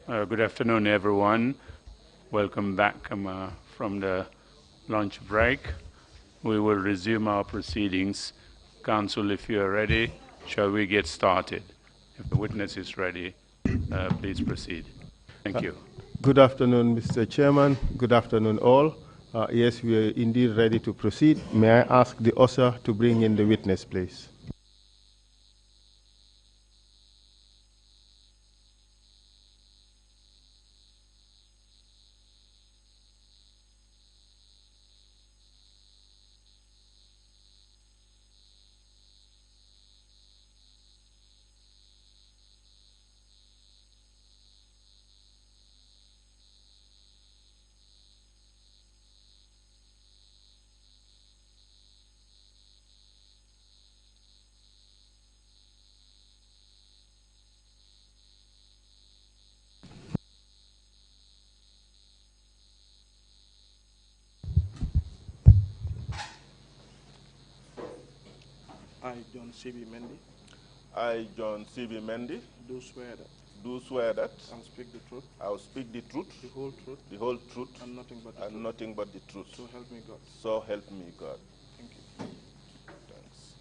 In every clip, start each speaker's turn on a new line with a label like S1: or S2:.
S1: Good afternoon, everyone. Welcome back from the lunch break. We will resume our proceedings. Council, if you are ready, shall we get started? If the witness is ready, please proceed. Thank you.
S2: Good afternoon, Mr. Chairman. Good afternoon, all. Yes, we are indeed ready to proceed. May I ask the author to bring in the witness, please?
S3: I, John C.B. Mendy,
S4: I, John C.B. Mendy,
S3: do swear that
S4: do swear that
S3: I will speak the truth,
S4: I will speak the truth,
S3: the whole truth,
S4: the whole truth,
S3: and nothing but the
S4: and
S3: truth.
S4: nothing but the truth.
S3: So help me God.
S4: So help me God.
S3: Thank you.
S4: Thanks.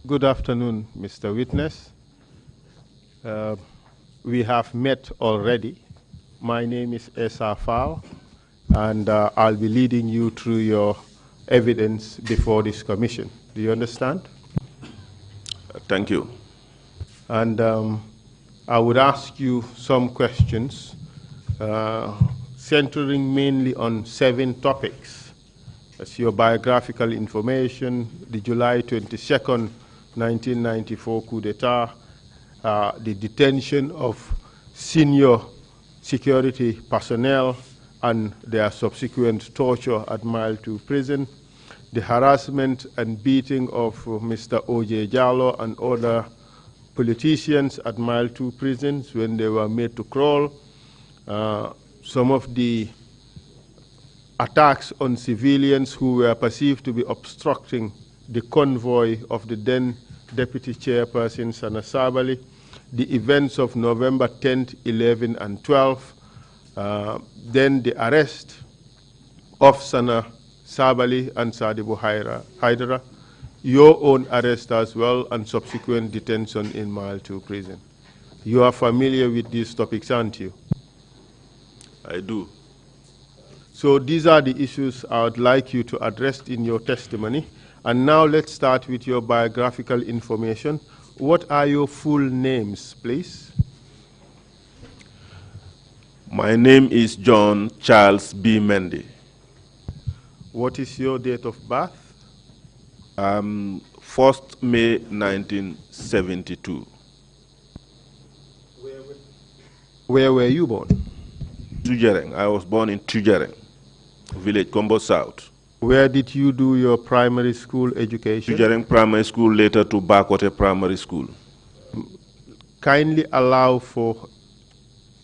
S2: Good afternoon, Mr. Witness. We have met already. My name is Esa Fal, and I'll be leading you through your evidence before this commission. Do you understand?
S4: Thank you.
S2: And I would ask you some questions centering mainly on 7 topics. That's your biographical information, the July 22nd, 1994 coup d'etat, the detention of senior security personnel and their subsequent torture at Mile 2 prison, the harassment and beating of Mr. O.J. Jallo and other politicians at Mile 2 prisons when they were made to crawl, some of the attacks on civilians who were perceived to be obstructing the convoy of the then Deputy Chairperson, Sana Sabali, the events of November 10th, 11, and 12, then the arrest of Sana Sabali and Sadibu Haidara, your own arrest as well, and subsequent detention in Mile 2 prison. You are familiar with these topics, aren't you?
S4: I do.
S2: So these are the issues I would like you to address in your testimony. And now let's start with your biographical information. What are your full names, please?
S4: My name is John Charles B. Mendy.
S2: What is your date of birth?
S4: 1st May 1972.
S2: Where were you born?
S4: Tujereng. I was born in Tujereng, village Combo South.
S2: Where did you do your primary school education?
S4: Tujereng Primary School, later to Bakote Primary School.
S2: Kindly allow for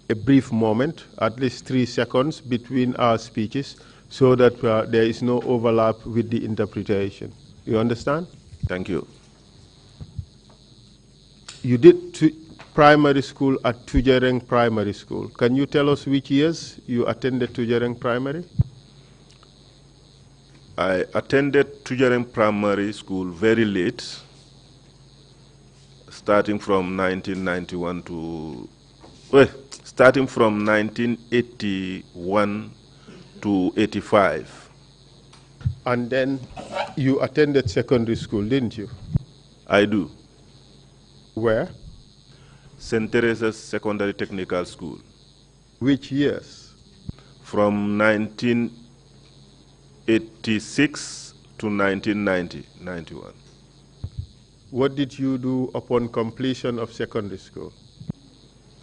S2: a brief moment, at least 3 seconds, between our speeches so that there is no overlap with the interpretation. You understand?
S4: Thank you.
S2: You did primary school at Tujereng Primary School. Can you tell us which years you attended Tujereng Primary?
S4: I attended Tujereng Primary School very late, starting from 1991 to, well, starting from 1981 to 85.
S2: And then you attended secondary school, didn't you?
S4: I do.
S2: Where?
S4: St. Teresa's Secondary Technical School.
S2: Which years?
S4: From 1986 to 1990, 91.
S2: What did you do upon completion of secondary school?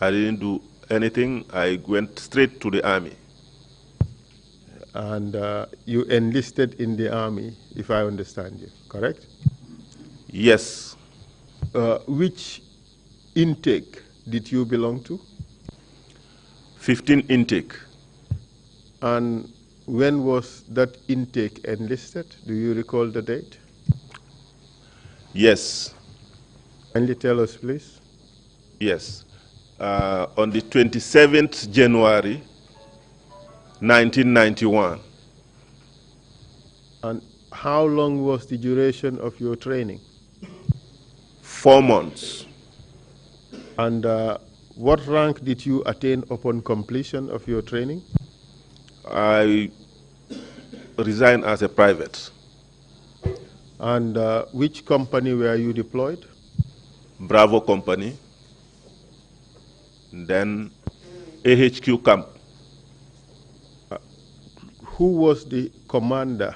S4: I didn't do anything. I went straight to the army.
S2: And you enlisted in the army, if I understand you, correct?
S4: Yes.
S2: Which intake did you belong to?
S4: 15 intake.
S2: And when was that intake enlisted? Do you recall the date?
S4: Yes.
S2: Kindly tell us, please.
S4: Yes. On the 27th January, 1991.
S2: And how long was the duration of your training?
S4: 4 months.
S2: And what rank did you attain upon completion of your training?
S4: I resigned as a private.
S2: And which company were you deployed?
S4: Bravo Company. Then AHQ camp.
S2: Who was the commander,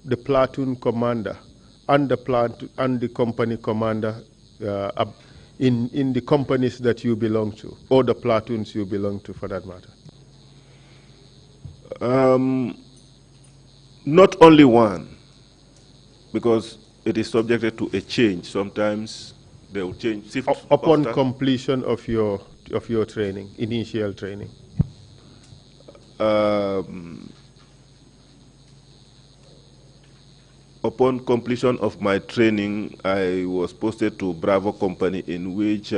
S2: the platoon commander, and the company commander in the companies that you belong to, or the platoons you belong to, for that matter?
S4: Not only one, because it is subjected to a change. Sometimes they will change.
S2: Upon completion of your training, initial training.
S4: Upon completion of my training, I was posted to Bravo Company, in which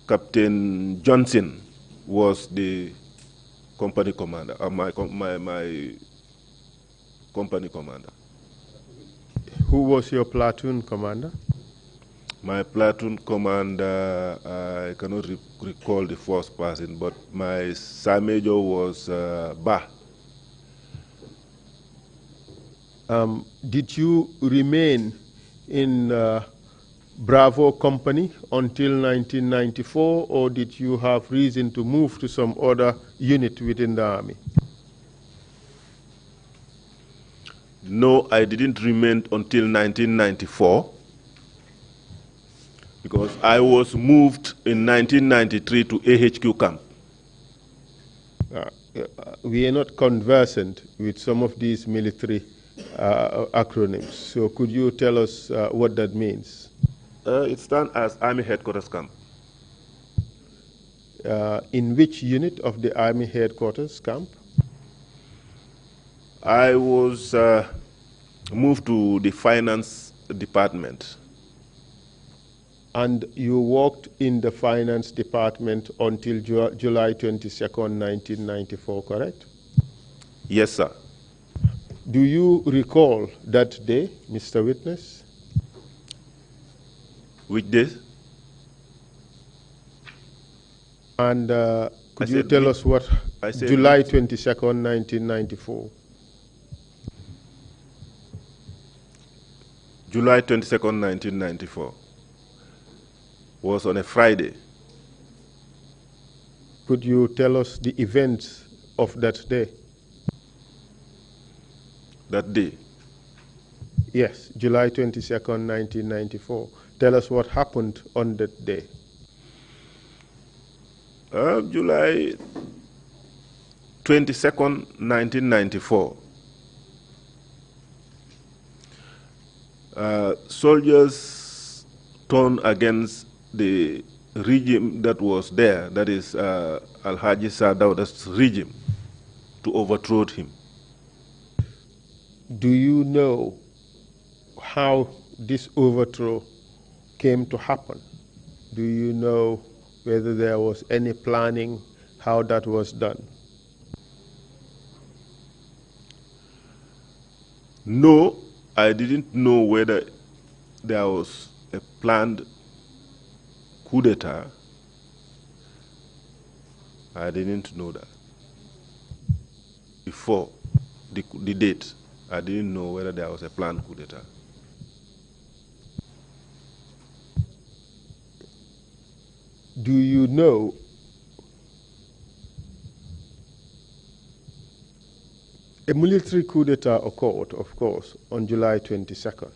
S4: Captain Johnson was the company commander, my company commander.
S2: Who was your platoon commander?
S4: My platoon commander, I cannot recall the first person, but my Sergeant Major was Ba.
S2: Did you remain in Bravo Company until 1994, or did you have reason to move to some other unit within the army?
S4: No, I didn't remain until 1994, because I was moved in 1993 to AHQ camp.
S2: We are not conversant with some of these military acronyms, so could you tell us what that means?
S4: It stands as Army Headquarters Camp.
S2: In which unit of the Army Headquarters Camp?
S4: I was moved to the Finance Department.
S2: And you worked in the Finance Department until July 22nd, 1994, correct?
S4: Yes, sir.
S2: Do you recall that day, Mr. Witness?
S4: Which day?
S2: And could you tell us what, July 22nd, 1994?
S4: July 22nd, 1994 was on a Friday.
S2: Could you tell us the events of that day?
S4: That day?
S2: Yes, July 22nd, 1994. Tell us what happened on that day.
S4: July 22nd, 1994. Soldiers turned against the regime that was there, that is Alhaji Sadauda's regime, to overthrow him.
S2: Do you know how this overthrow came to happen? Do you know whether there was any planning, how that was done?
S4: No, I didn't know whether there was a planned coup d'etat. I didn't know that. Before the date, I didn't know whether there was a planned coup d'etat.
S2: Do you know a military coup d'etat occurred, of course, on July 22nd?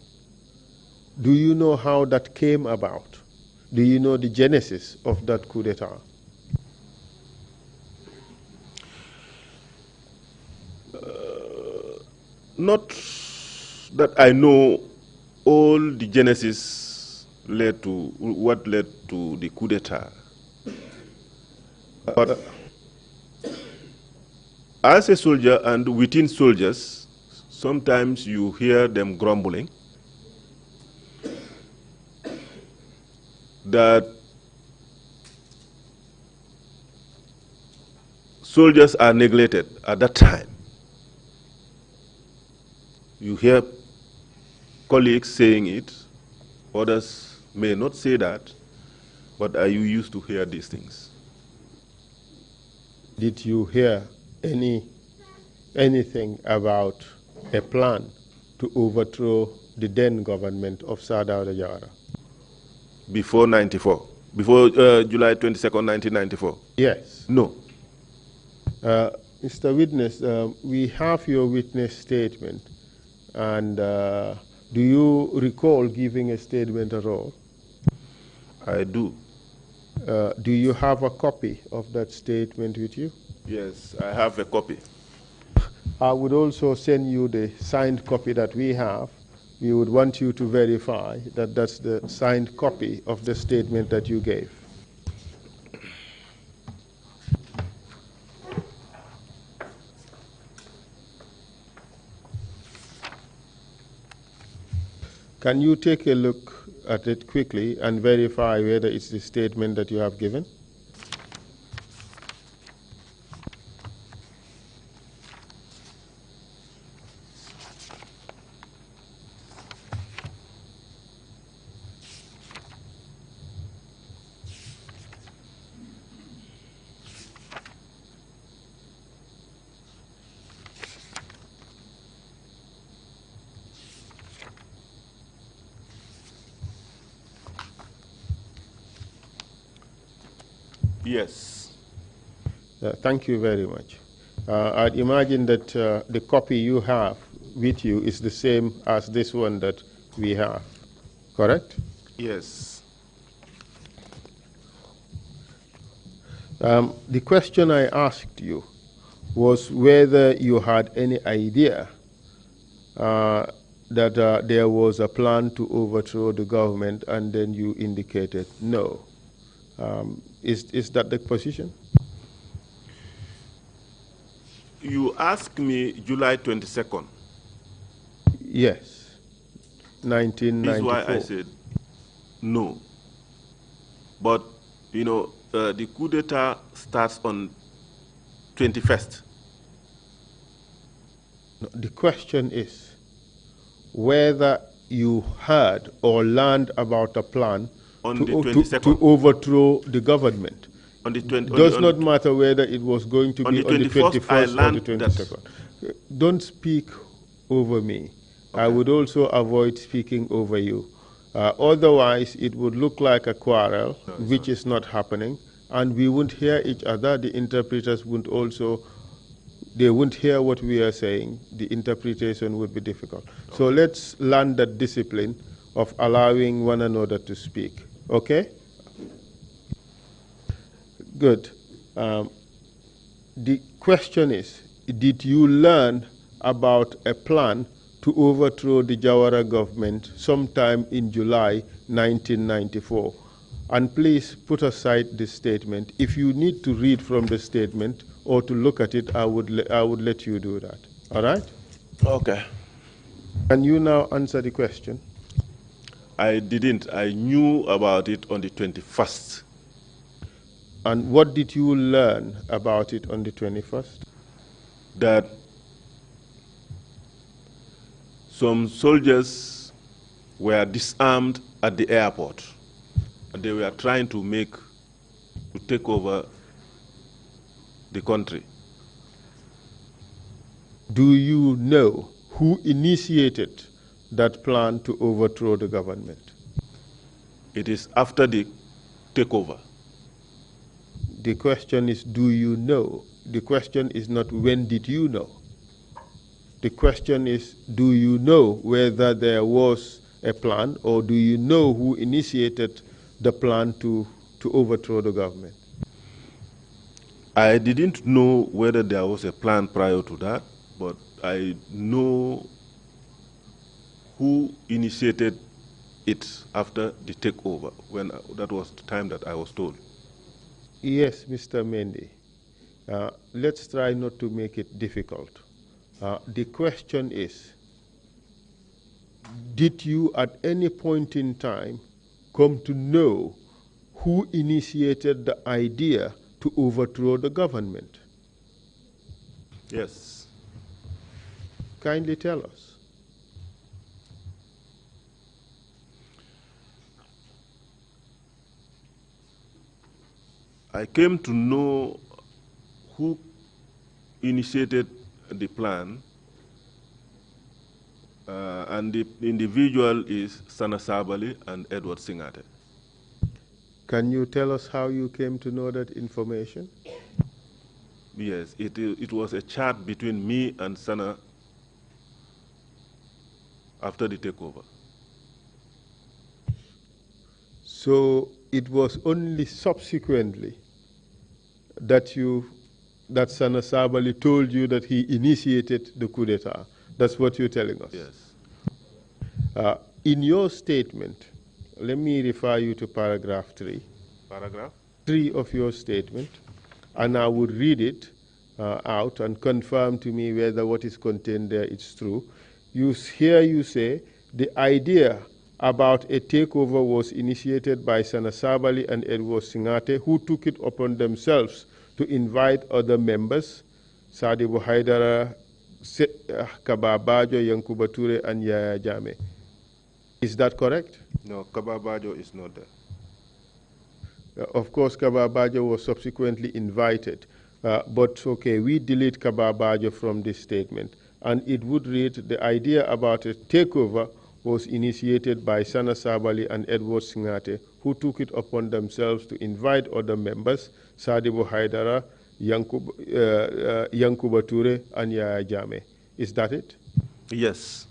S2: Do you know how that came about? Do you know the genesis of that coup d'etat?
S4: Not that I know all the genesis led to what led to the coup d'etat. But as a soldier and within soldiers, sometimes you hear them grumbling that soldiers are neglected at that time. You hear colleagues saying it, others may not say that, but are you used to hear these things?
S2: Did you hear anything about a plan to overthrow the then government of Sir Dawda Jawara?
S4: Before 94, before July 22nd, 1994?
S2: Yes.
S4: No.
S2: Mr. Witness, we have your witness statement, and do you recall giving a statement at all?
S4: I do.
S2: Do you have a copy of that statement with you?
S4: Yes, I have a copy.
S2: I would also send you the signed copy that we have. We would want you to verify that that's the signed copy of the statement that you gave. Can you take a look at it quickly and verify whether it's the statement that you have given?
S4: Yes.
S2: Thank you very much. I'd imagine that the copy you have with you is the same as this one that we have, correct?
S4: Yes.
S2: The question I asked you was whether you had any idea that there was a plan to overthrow the government, and then you indicated no. Is that the position?
S4: You asked me July 22nd.
S2: Yes, 1994.
S4: This is why I said no. But, you know, the coup d'etat starts on 21st.
S2: No, the question is whether you heard or learned about a plan
S4: On
S2: to,
S4: the 22nd.
S2: to overthrow the government.
S4: On the 20,
S2: Does not matter whether it was going to be on the 21st
S4: I
S2: or the
S4: learned
S2: 22nd. Don't speak over me.
S4: Okay.
S2: I would also avoid speaking over you. Otherwise, it would look like a quarrel, which is not happening, and we wouldn't hear each other. The interpreters wouldn't also, they wouldn't hear what we are saying. The interpretation would be difficult. Okay. So let's learn that discipline of allowing one another to speak. Okay? Good. The question is, did you learn about a plan to overthrow the Jawara government sometime in July 1994? And please put aside this statement. If you need to read from the statement or to look at it, I would let you do that. All right?
S4: Okay.
S2: Can you now answer the question?
S4: I didn't. I knew about it on the 21st.
S2: And what did you learn about it on the 21st?
S4: That some soldiers were disarmed at the airport, and they were trying to take over the country.
S2: Do you know who initiated that plan to overthrow the government?
S4: It is after the takeover.
S2: The question is, do you know? The question is not, when did you know? The question is, do you know whether there was a plan, or do you know who initiated the plan to overthrow the government?
S4: I didn't know whether there was a plan prior to that, but I know who initiated it after the takeover, when that was the time that I was told.
S2: Yes, Mr. Mendy. Let's try not to make it difficult. The question is, did you at any point in time come to know who initiated the idea to overthrow the government?
S4: Yes.
S2: Kindly tell us.
S4: I came to know who initiated the plan, and the individual is Sana Sabali and Edward Singate.
S2: Can you tell us how you came to know that information?
S4: Yes, it was a chat between me and Sana after the takeover.
S2: So it was only subsequently that Sana Sabali told you that he initiated the coup d'etat. That's what you're telling us?
S4: Yes.
S2: In your statement, let me refer you to paragraph 3.
S4: Paragraph?
S2: 3 of your statement, and I would read it out and confirm to me whether what is contained there is true. Here you say, the idea about a takeover was initiated by Sana Sabali and Edward Singate, who took it upon themselves to invite other members, Sadibu Haidara, Kababajo, Yankuba Ture, and Yaya Jame. Is that correct?
S4: No, Kababajo is not there.
S2: Of course, Kababajo was subsequently invited. But okay, we delete Kababajo from this statement. And it would read, the idea about a takeover was initiated by Sana Sabali and Edward Singate, who took it upon themselves to invite other members, Sadibu Haidara, Yankuba Ture, and Yaya Jame. Is that it?
S4: Yes.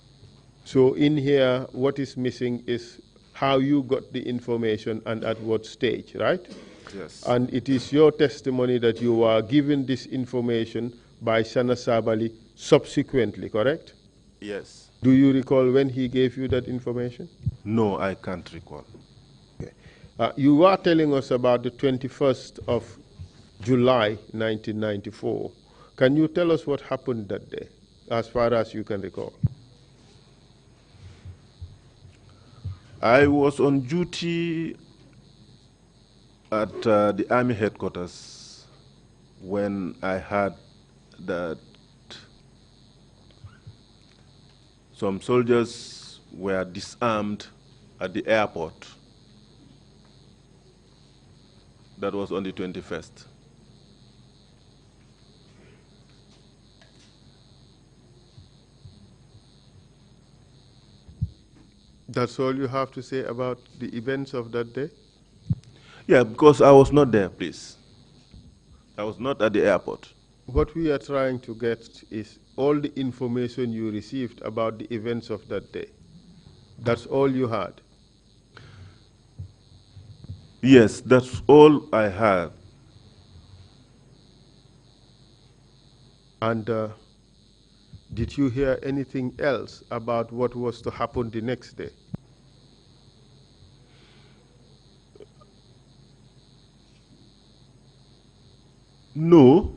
S2: So in here, what is missing is how you got the information and at what stage, right?
S4: Yes.
S2: And it is your testimony that you were given this information by Sana Sabali subsequently, correct?
S4: Yes.
S2: Do you recall when he gave you that information?
S4: No, I can't recall.
S2: Okay. You are telling us about the 21st of July 1994. Can you tell us what happened that day, as far as you can recall?
S4: I was on duty at the Army headquarters when I heard that some soldiers were disarmed at the airport. That was on the 21st.
S2: That's all you have to say about the events of that day?
S4: Yeah, because I was not there, please. I was not at the airport.
S2: What we are trying to get is all the information you received about the events of that day. That's all you had?
S4: Yes, that's all I had.
S2: And did you hear anything else about what was to happen the next day?
S4: No.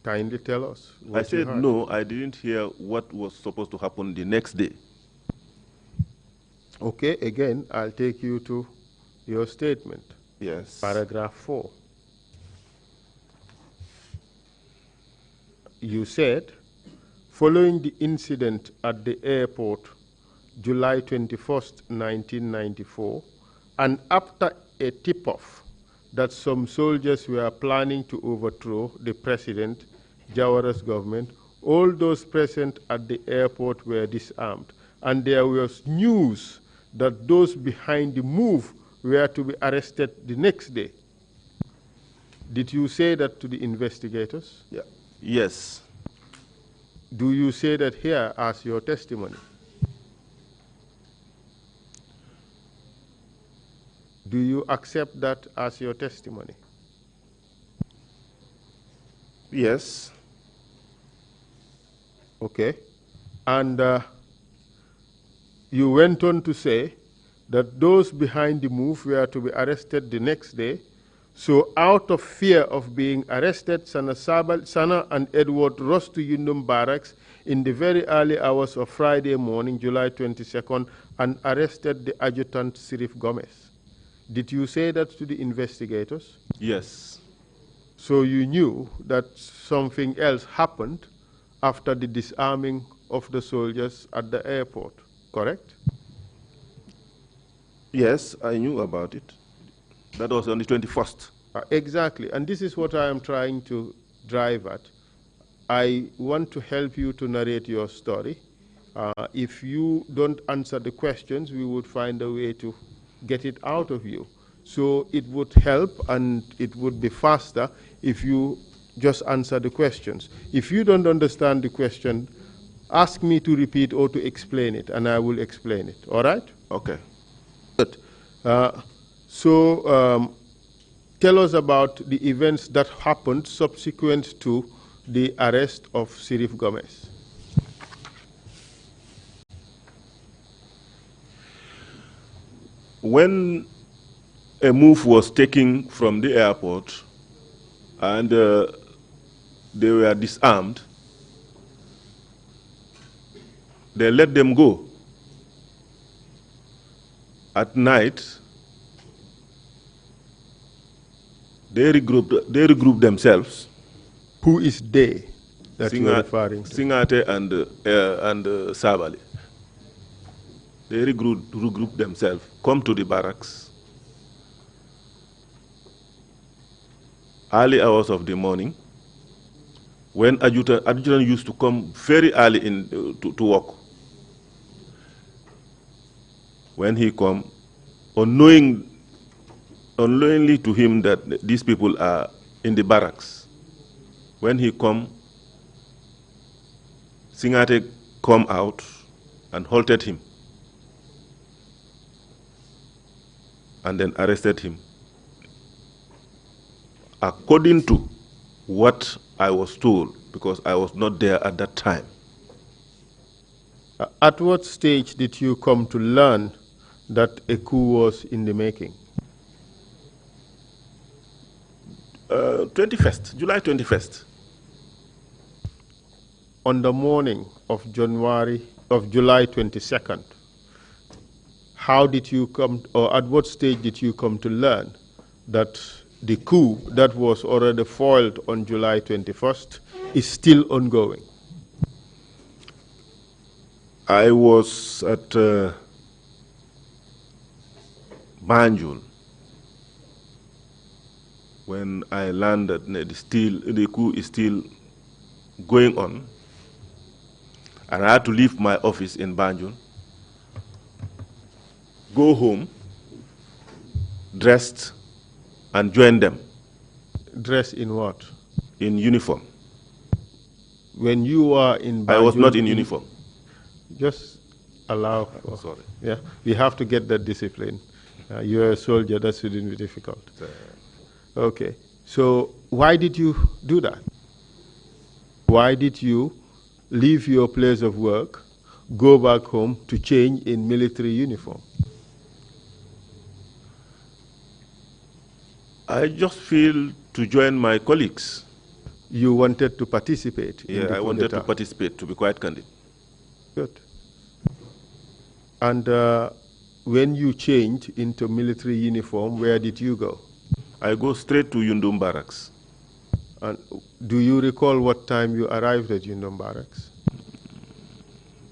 S2: Kindly tell us what
S4: I said
S2: you heard.
S4: no, I didn't hear what was supposed to happen the next day.
S2: Okay, again, I'll take you to your statement.
S4: Yes.
S2: Paragraph 4. You said, following the incident at the airport, July 21st, 1994, and after a tip-off that some soldiers were planning to overthrow the president, Jawara's government, all those present at the airport were disarmed. And there was news that those behind the move were to be arrested the next day. Did you say that to the investigators?
S4: Yeah. Yes.
S2: Do you say that here as your testimony? Do you accept that as your testimony?
S4: Yes.
S2: Okay. And you went on to say that those behind the move were to be arrested the next day, So out of fear of being arrested, Sana and Edward rushed to Yundum Barracks in the very early hours of Friday morning, July 22nd, and arrested the adjutant, Sirif Gomez. Did you say that to the investigators?
S4: Yes.
S2: So you knew that something else happened after the disarming of the soldiers at the airport, correct?
S4: Yes, I knew about it. That was on the 21st.
S2: Exactly, and this is what I am trying to drive at. I want to help you to narrate your story. If you don't answer the questions, we would find a way to get it out of you. So it would help and it would be faster if you just answer the questions. If you don't understand the question, ask me to repeat or to explain it, and I will explain it. All right?
S4: Okay.
S2: Good. Tell us about the events that happened subsequent to the arrest of Sirif Gomez.
S4: When a move was taken from the airport and they were disarmed, they let them go. At night, they regrouped themselves.
S2: Who is they that you are referring to?
S4: Singate and Sabali. They regrouped themselves, come to the barracks. Early hours of the morning, when adjutant used to come very early to work. When he come, unknowingly to him that these people are in the barracks. When he come, Singate come out and halted him and then arrested him. According to what I was told, because I was not there at that time.
S2: At what stage did you come to learn that a coup was in the making?
S4: 21st, July 21st.
S2: On the morning of July 22nd, how did you come, or at what stage did you come to learn that the coup that was already foiled on July 21st is still ongoing?
S4: I was at Banjul when I learned that the coup is still going on, and I had to leave my office in Banjul, go home, dressed, and join them.
S2: Dressed in what?
S4: In uniform.
S2: When you are in Banjul,
S4: I was not in uniform.
S2: Just allow.
S4: Sorry.
S2: Yeah, we have to get that discipline. You are a soldier, that shouldn't be difficult. Okay, so why did you do that? Why did you leave your place of work, go back home to change in military uniform?
S4: I just feel to join my colleagues.
S2: You wanted to participate in the coup d'etat?
S4: I wanted to participate, to be quite candid.
S2: Good. And when you changed into military uniform, where did you go?
S4: I go straight to Yundum Barracks.
S2: And do you recall what time you arrived at Yundum Barracks?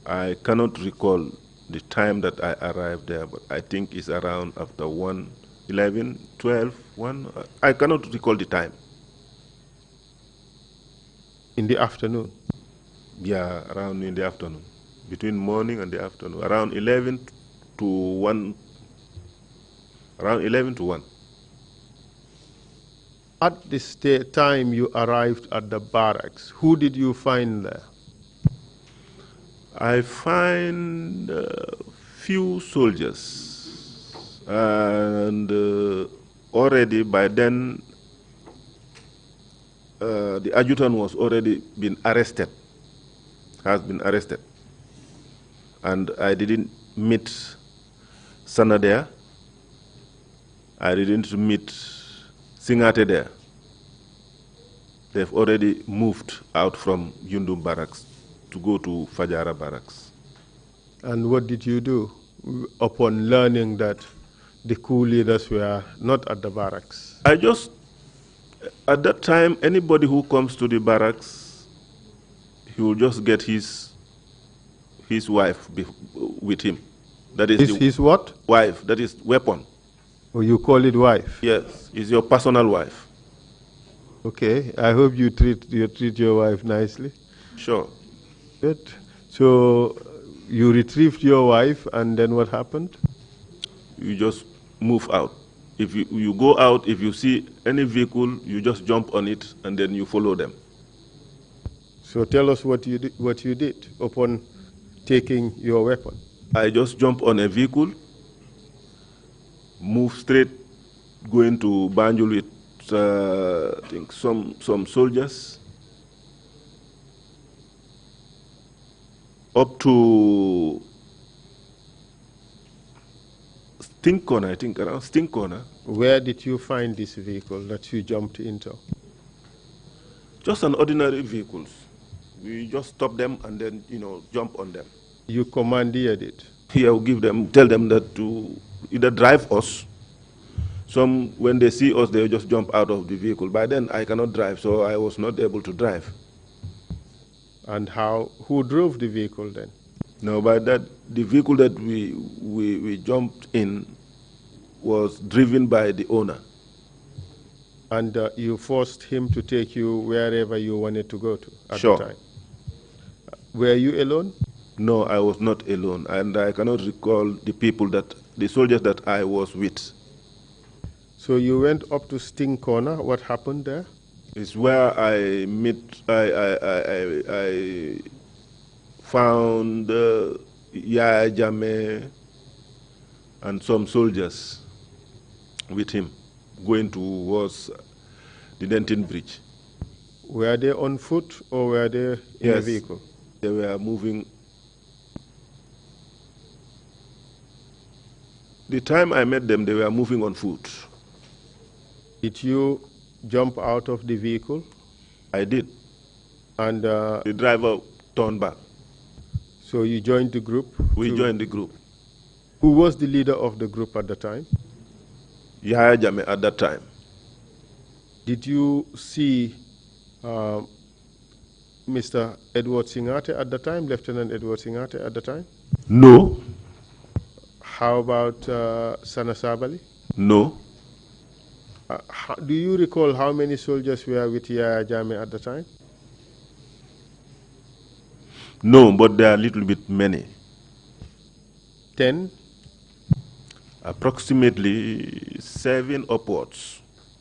S4: I cannot recall the time that I arrived there, but I think it's around after 1, 11, 12, 1. I cannot recall the time.
S2: In the afternoon?
S4: Yeah, around in the afternoon. Between morning and the afternoon. Around 11 to 1. Around 11 to 1.
S2: At this time you arrived at the barracks, who did you find there?
S4: I find few soldiers, and already by then the adjutant was already been arrested, has been arrested, and I didn't meet Sana there. I didn't meet Singate there. They've already moved out from Yundum barracks to go to Fajara barracks.
S2: And what did you do upon learning that the coup leaders were not at the barracks?
S4: I just, at that time, anybody who comes to the barracks, he will just get his wife with him. That is
S2: His what?
S4: wife, that is weapon.
S2: Oh, you call it wife?
S4: Yes, is your personal wife.
S2: Okay, I hope you treat your wife nicely.
S4: Sure.
S2: Good. So you retrieved your wife, and then what happened?
S4: You just move out. If you go out, if you see any vehicle, you just jump on it, and then you follow them.
S2: So tell us what you did upon taking your weapon.
S4: I just jump on a vehicle, move straight, going to Banjul with I think some soldiers, up to Stink Corner, I think, around Stink Corner.
S2: Where did you find this vehicle that you jumped into?
S4: Just an ordinary vehicles. We just stop them and then, jump on them.
S2: You commandeered it?
S4: Here we tell them that to either drive us. Some, when they see us, they just jump out of the vehicle. By then, I cannot drive, so I was not able to drive.
S2: And who drove the vehicle then?
S4: No, by that, the vehicle that we jumped in was driven by the owner.
S2: And you forced him to take you wherever you wanted to go to at
S4: Sure.
S2: the time? Were you alone?
S4: No, I was not alone, and I cannot recall the soldiers that I was with.
S2: So you went up to Sting Corner. What happened there?
S4: It's where I found Yaya Jame and some soldiers with him going towards the Denton Bridge.
S2: Were they on foot or were they in a vehicle?
S4: They were moving. The time I met them, they were moving on foot.
S2: Did you jump out of the vehicle?
S4: I did.
S2: And
S4: the driver turned back.
S2: So you joined the group?
S4: We joined the group.
S2: Who was the leader of the group at the time?
S4: Yahya Jammeh at that time.
S2: Did you see Mr. Edward Singate at the time, Lieutenant Edward Singate at the time?
S4: No.
S2: How about Sana Sabali?
S4: No.
S2: Do you recall how many soldiers were with Yahya Jammeh at the time?
S4: No, but there are a little bit many.
S2: 10?
S4: Approximately 7 upwards.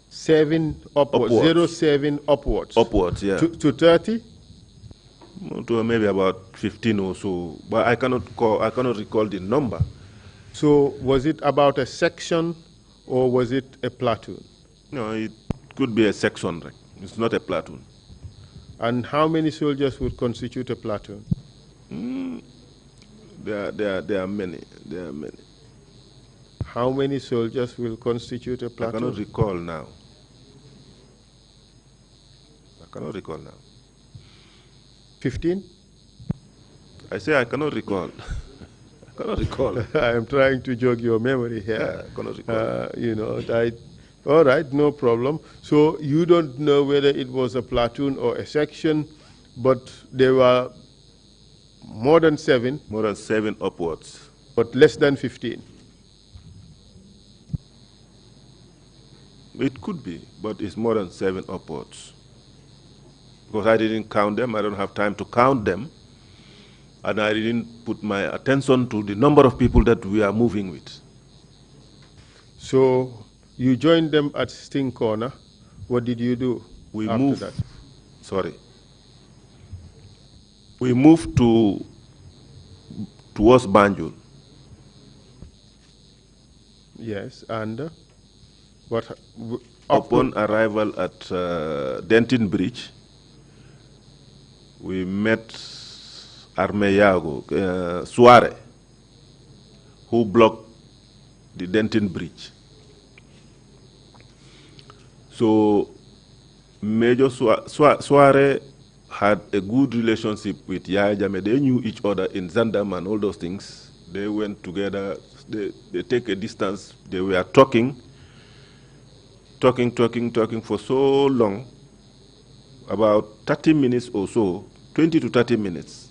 S2: 7 upwards. 07 upwards.
S4: Upwards, yeah.
S2: To 30?
S4: To maybe about 15 or so, but I cannot recall the number.
S2: So was it about a section or was it a platoon?
S4: No, it could be a section. Right? It's not a platoon.
S2: And how many soldiers would constitute a platoon?
S4: There are many. There are many.
S2: How many soldiers will constitute a platoon?
S4: I cannot recall now. I cannot recall now.
S2: 15?
S4: I say I cannot recall. I cannot recall.
S2: I am trying to jog your memory here.
S4: Yeah, I cannot recall.
S2: All right, no problem. So you don't know whether it was a platoon or a section, but there were more than 7.
S4: More than 7 upwards.
S2: But less than 15.
S4: It could be, but it's more than 7 upwards. Because I didn't count them, I don't have time to count them, and I didn't put my attention to the number of people that we are moving with.
S2: So you joined them at Sting Corner. What did you do after that?
S4: Sorry. We moved towards Banjul.
S2: Yes, and what?
S4: Upon arrival at Denton Bridge, we met Armeyago, Suare, who blocked the Denton Bridge. So Major Suare had a good relationship with Yaya Jammeh. They knew each other in Zandam and all those things. They went together, they take a distance, they were talking for so long, about 30 minutes or so, 20 to 30 minutes.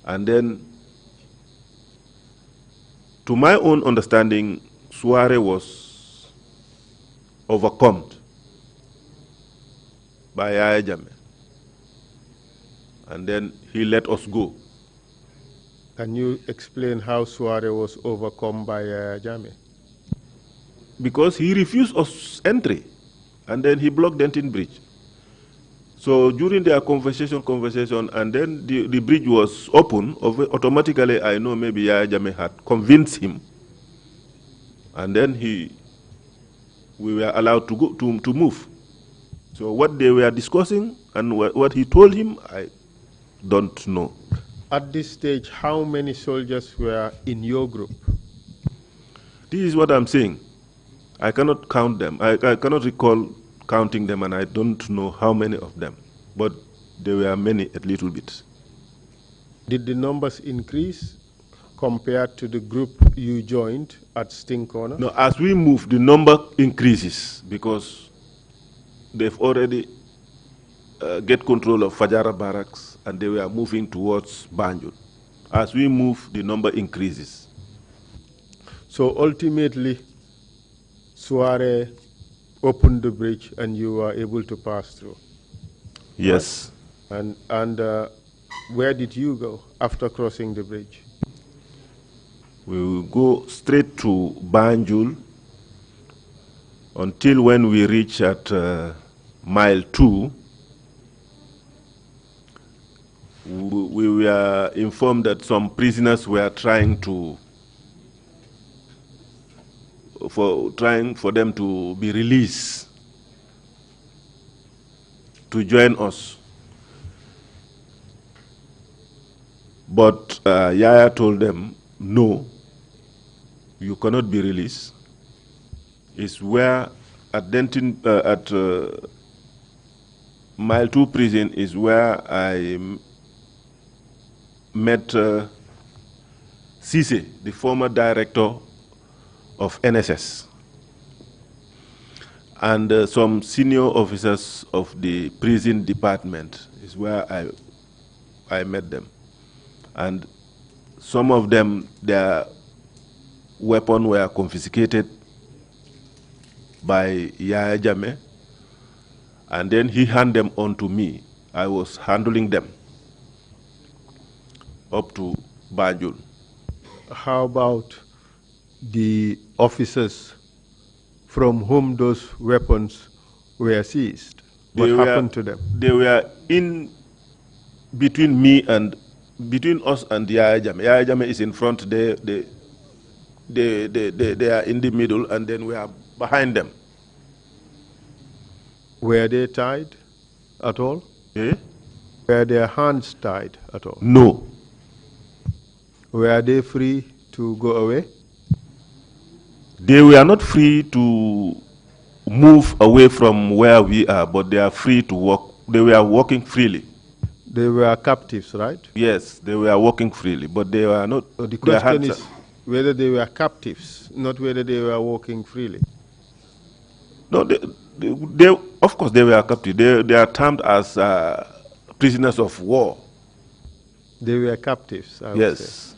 S4: And then, to my own understanding, Suare was overcome by Yaya Jammeh. And then he let us go.
S2: Can you explain how Suare was overcome by Jammeh?
S4: Because he refused us entry, and then he blocked Denton Bridge. So during their conversation, and then the bridge was open, automatically I know maybe Yaya Jammeh had convinced him, and then we were allowed to go to move. So what they were discussing and what he told him, I don't know.
S2: At this stage, how many soldiers were in your group?
S4: This is what I'm saying. I cannot count them. I cannot recall counting them, and I don't know how many of them. But there were many, a little bit.
S2: Did the numbers increase compared to the group you joined at Sting Corner?
S4: No, as we move, the number increases because they've already get control of Fajara barracks, and they were moving towards Banjul. As we move, the number increases.
S2: So ultimately, Suare opened the bridge and you were able to pass through?
S4: Yes.
S2: Right? And where did you go after crossing the bridge?
S4: We will go straight to Banjul until when we reach at mile 2. We were informed that some prisoners were trying for them to be released to join us. But Yaya told them, no, you cannot be released. It's where at Denton, at Mile 2 prison is where I met Cisse, the former director of NSS, and some senior officers of the prison department is where I met them. And some of them, their weapons were confiscated by Yaya Jammeh, and then he handed them on to me. I was handling them up to Banjul.
S2: How about the officers from whom those weapons were seized? What happened to them?
S4: They were in between us and Yaya Jammeh. Yaya Jammeh is in front. They are in the middle, and then we are behind them.
S2: Were they tied at all?
S4: Eh?
S2: Were their hands tied at all?
S4: No.
S2: Were they free to go away?
S4: They were not free to move away from where we are, but they are free to walk. They were walking freely.
S2: They were captives, right?
S4: Yes, they were walking freely, but they were not.
S2: So the question is whether they were captives, not whether they were walking freely.
S4: No, they of course they were captives. They are termed as prisoners of war.
S2: They were captives, I would
S4: yes.
S2: say.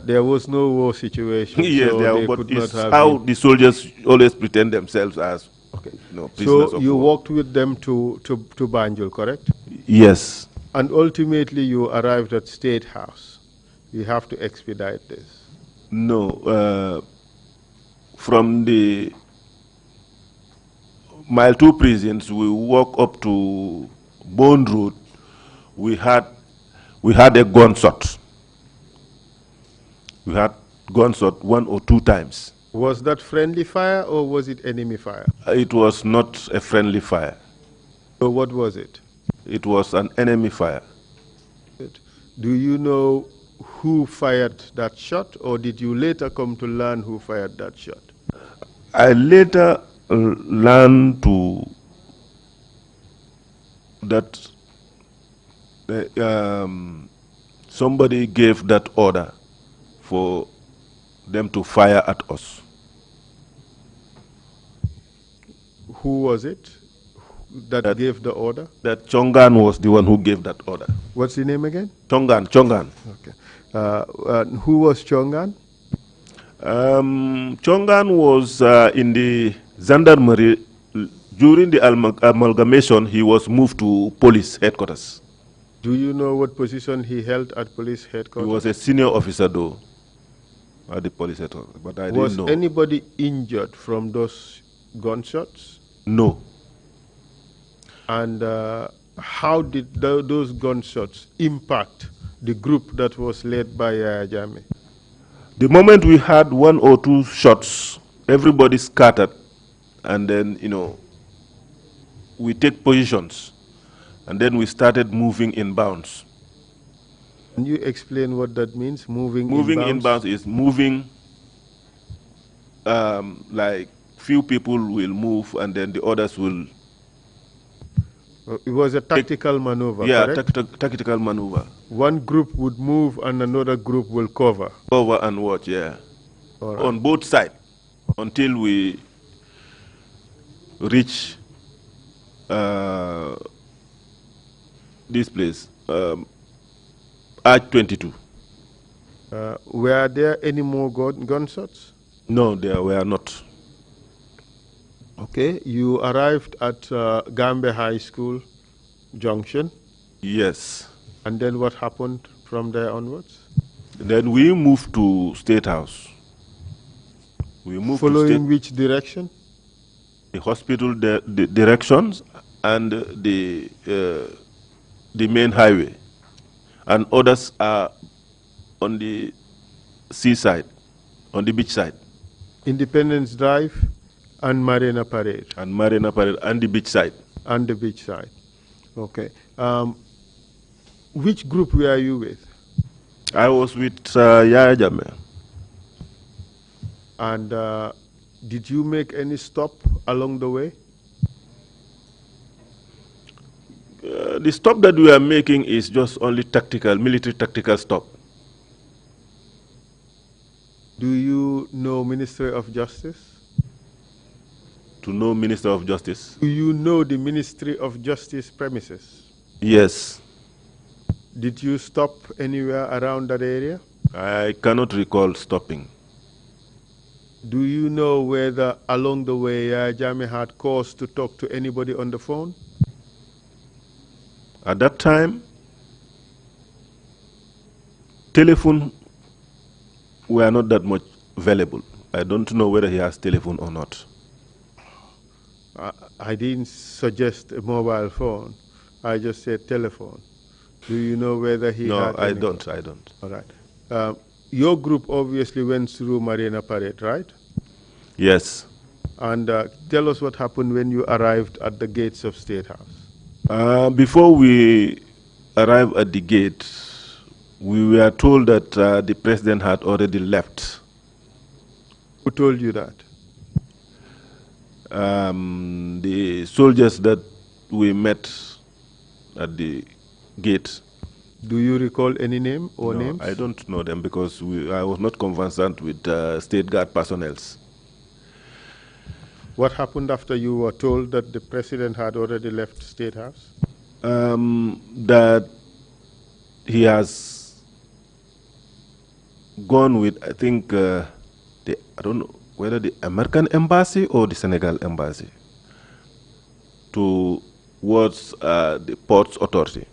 S2: There was no war situation.
S4: Yes,
S2: so they
S4: but
S2: could
S4: it's
S2: not have
S4: how
S2: been.
S4: The soldiers always pretend themselves as prisoners
S2: So
S4: of
S2: you
S4: war.
S2: walked with them to Banjul, correct?
S4: Yes.
S2: And ultimately you arrived at State House. You have to expedite this.
S4: No. From the Mile 2 prisons, we walk up to Bone Road. We had a gunshot. We had gunshot 1 or 2 times.
S2: Was that friendly fire or was it enemy fire?
S4: It was not a friendly fire.
S2: So what was it?
S4: It was an enemy fire.
S2: Do you know who fired that shot, or did you later come to learn who fired that shot?
S4: I later learned to that somebody gave that order for them to fire at us.
S2: Who was it that gave the order?
S4: That Chongan was the one who gave that order.
S2: What's the name again?
S4: Chongan.
S2: Okay. Who was Chongan?
S4: Chongan was in the gendarmerie. During the amalgamation, he was moved to police headquarters.
S2: Do you know what position he held at police headquarters?
S4: He was a senior officer, though, at the police headquarters, but I didn't know.
S2: Was anybody injured from those gunshots?
S4: No.
S2: And how did those gunshots impact the group that was led by Jame?
S4: The moment we had 1 or 2 shots, everybody scattered, and then, we take positions, and then we started moving in bounds.
S2: Can you explain what that means, moving
S4: in bounds? Is moving like few people will move, and then the others will...
S2: It was a tactical maneuver,
S4: yeah,
S2: correct?
S4: tactical maneuver.
S2: One group would move and another group will cover.
S4: Cover and watch, yeah.
S2: All right.
S4: On both sides, until we reach this place, Arch 22.
S2: Were there any more gunshots?
S4: No, there were not.
S2: Okay, you arrived at Gambe High School junction.
S4: Yes.
S2: And then what happened from there onwards?
S4: Then we moved to State House. We moved
S2: following which direction?
S4: The hospital directions and the main highway, and others are on the seaside, on the beach side.
S2: Independence Drive and Marina Parade.
S4: And Marina Parade and the beach side.
S2: And the beach side. Okay. Which group were you with?
S4: I was with Yaya Jammeh.
S2: And did you make any stop along the way?
S4: The stop that we are making is just only tactical, military tactical stop.
S2: Do you know Ministry of Justice?
S4: To know Minister of Justice?
S2: Do you know the Ministry of Justice premises?
S4: Yes.
S2: Did you stop anywhere around that area?
S4: I cannot recall stopping.
S2: Do you know whether along the way Jammeh had cause to talk to anybody on the phone?
S4: At that time, telephone were not that much available. I don't know whether he has telephone or not.
S2: I didn't suggest a mobile phone. I just said telephone. Do you know whether he had
S4: No, I don't.
S2: All right. Your group obviously went through Marina Parade, right?
S4: Yes.
S2: And tell us what happened when you arrived at the gates of State House.
S4: Before we arrived at the gate, we were told that the president had already left.
S2: Who told you that?
S4: The soldiers that we met at the gate.
S2: Do you recall any name or names?
S4: I don't know them because I was not conversant with State Guard personnel.
S2: What happened after you were told that the president had already left State House?
S4: That he has gone with, I think, I don't know whether the American embassy or the Senegal embassy towards the Ports Authority.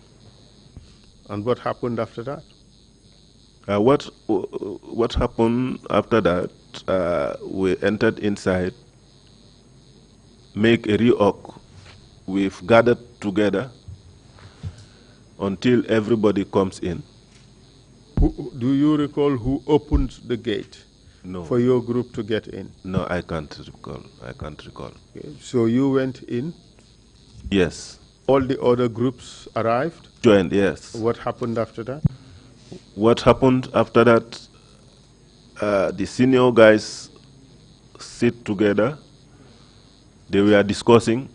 S2: And what happened after that?
S4: What happened after that? We entered inside, make a reorg. We've gathered together until everybody comes in.
S2: Do you recall who opened the gate?
S4: No.
S2: For your group to get in?
S4: No, I can't recall.
S2: Okay. So you went in?
S4: Yes.
S2: All the other groups arrived?
S4: Joined, yes.
S2: What happened after that?
S4: What happened after that, the senior guys sit together They were discussing.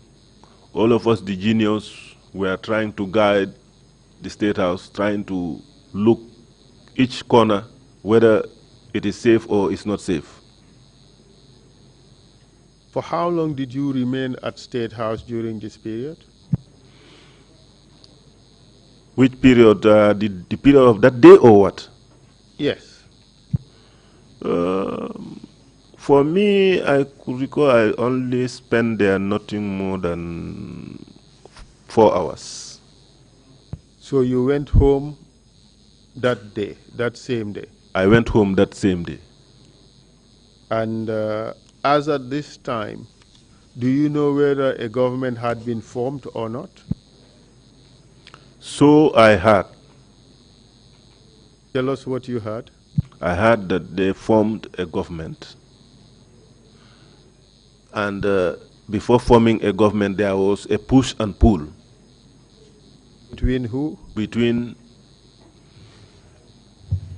S4: All of us, the juniors, were trying to guide the State House, trying to look each corner whether it is safe or it's not safe.
S2: For how long did you remain at State House during this period?
S4: Which period? The period of that day or what?
S2: Yes.
S4: For me, I could recall I only spent there nothing more than 4 hours.
S2: So you went home that day, that same day?
S4: I went home that same day.
S2: And as at this time, do you know whether a government had been formed or not?
S4: So I heard.
S2: Tell us what you heard.
S4: I heard that they formed a government. And before forming a government, there was a push and pull.
S2: Between who?
S4: Between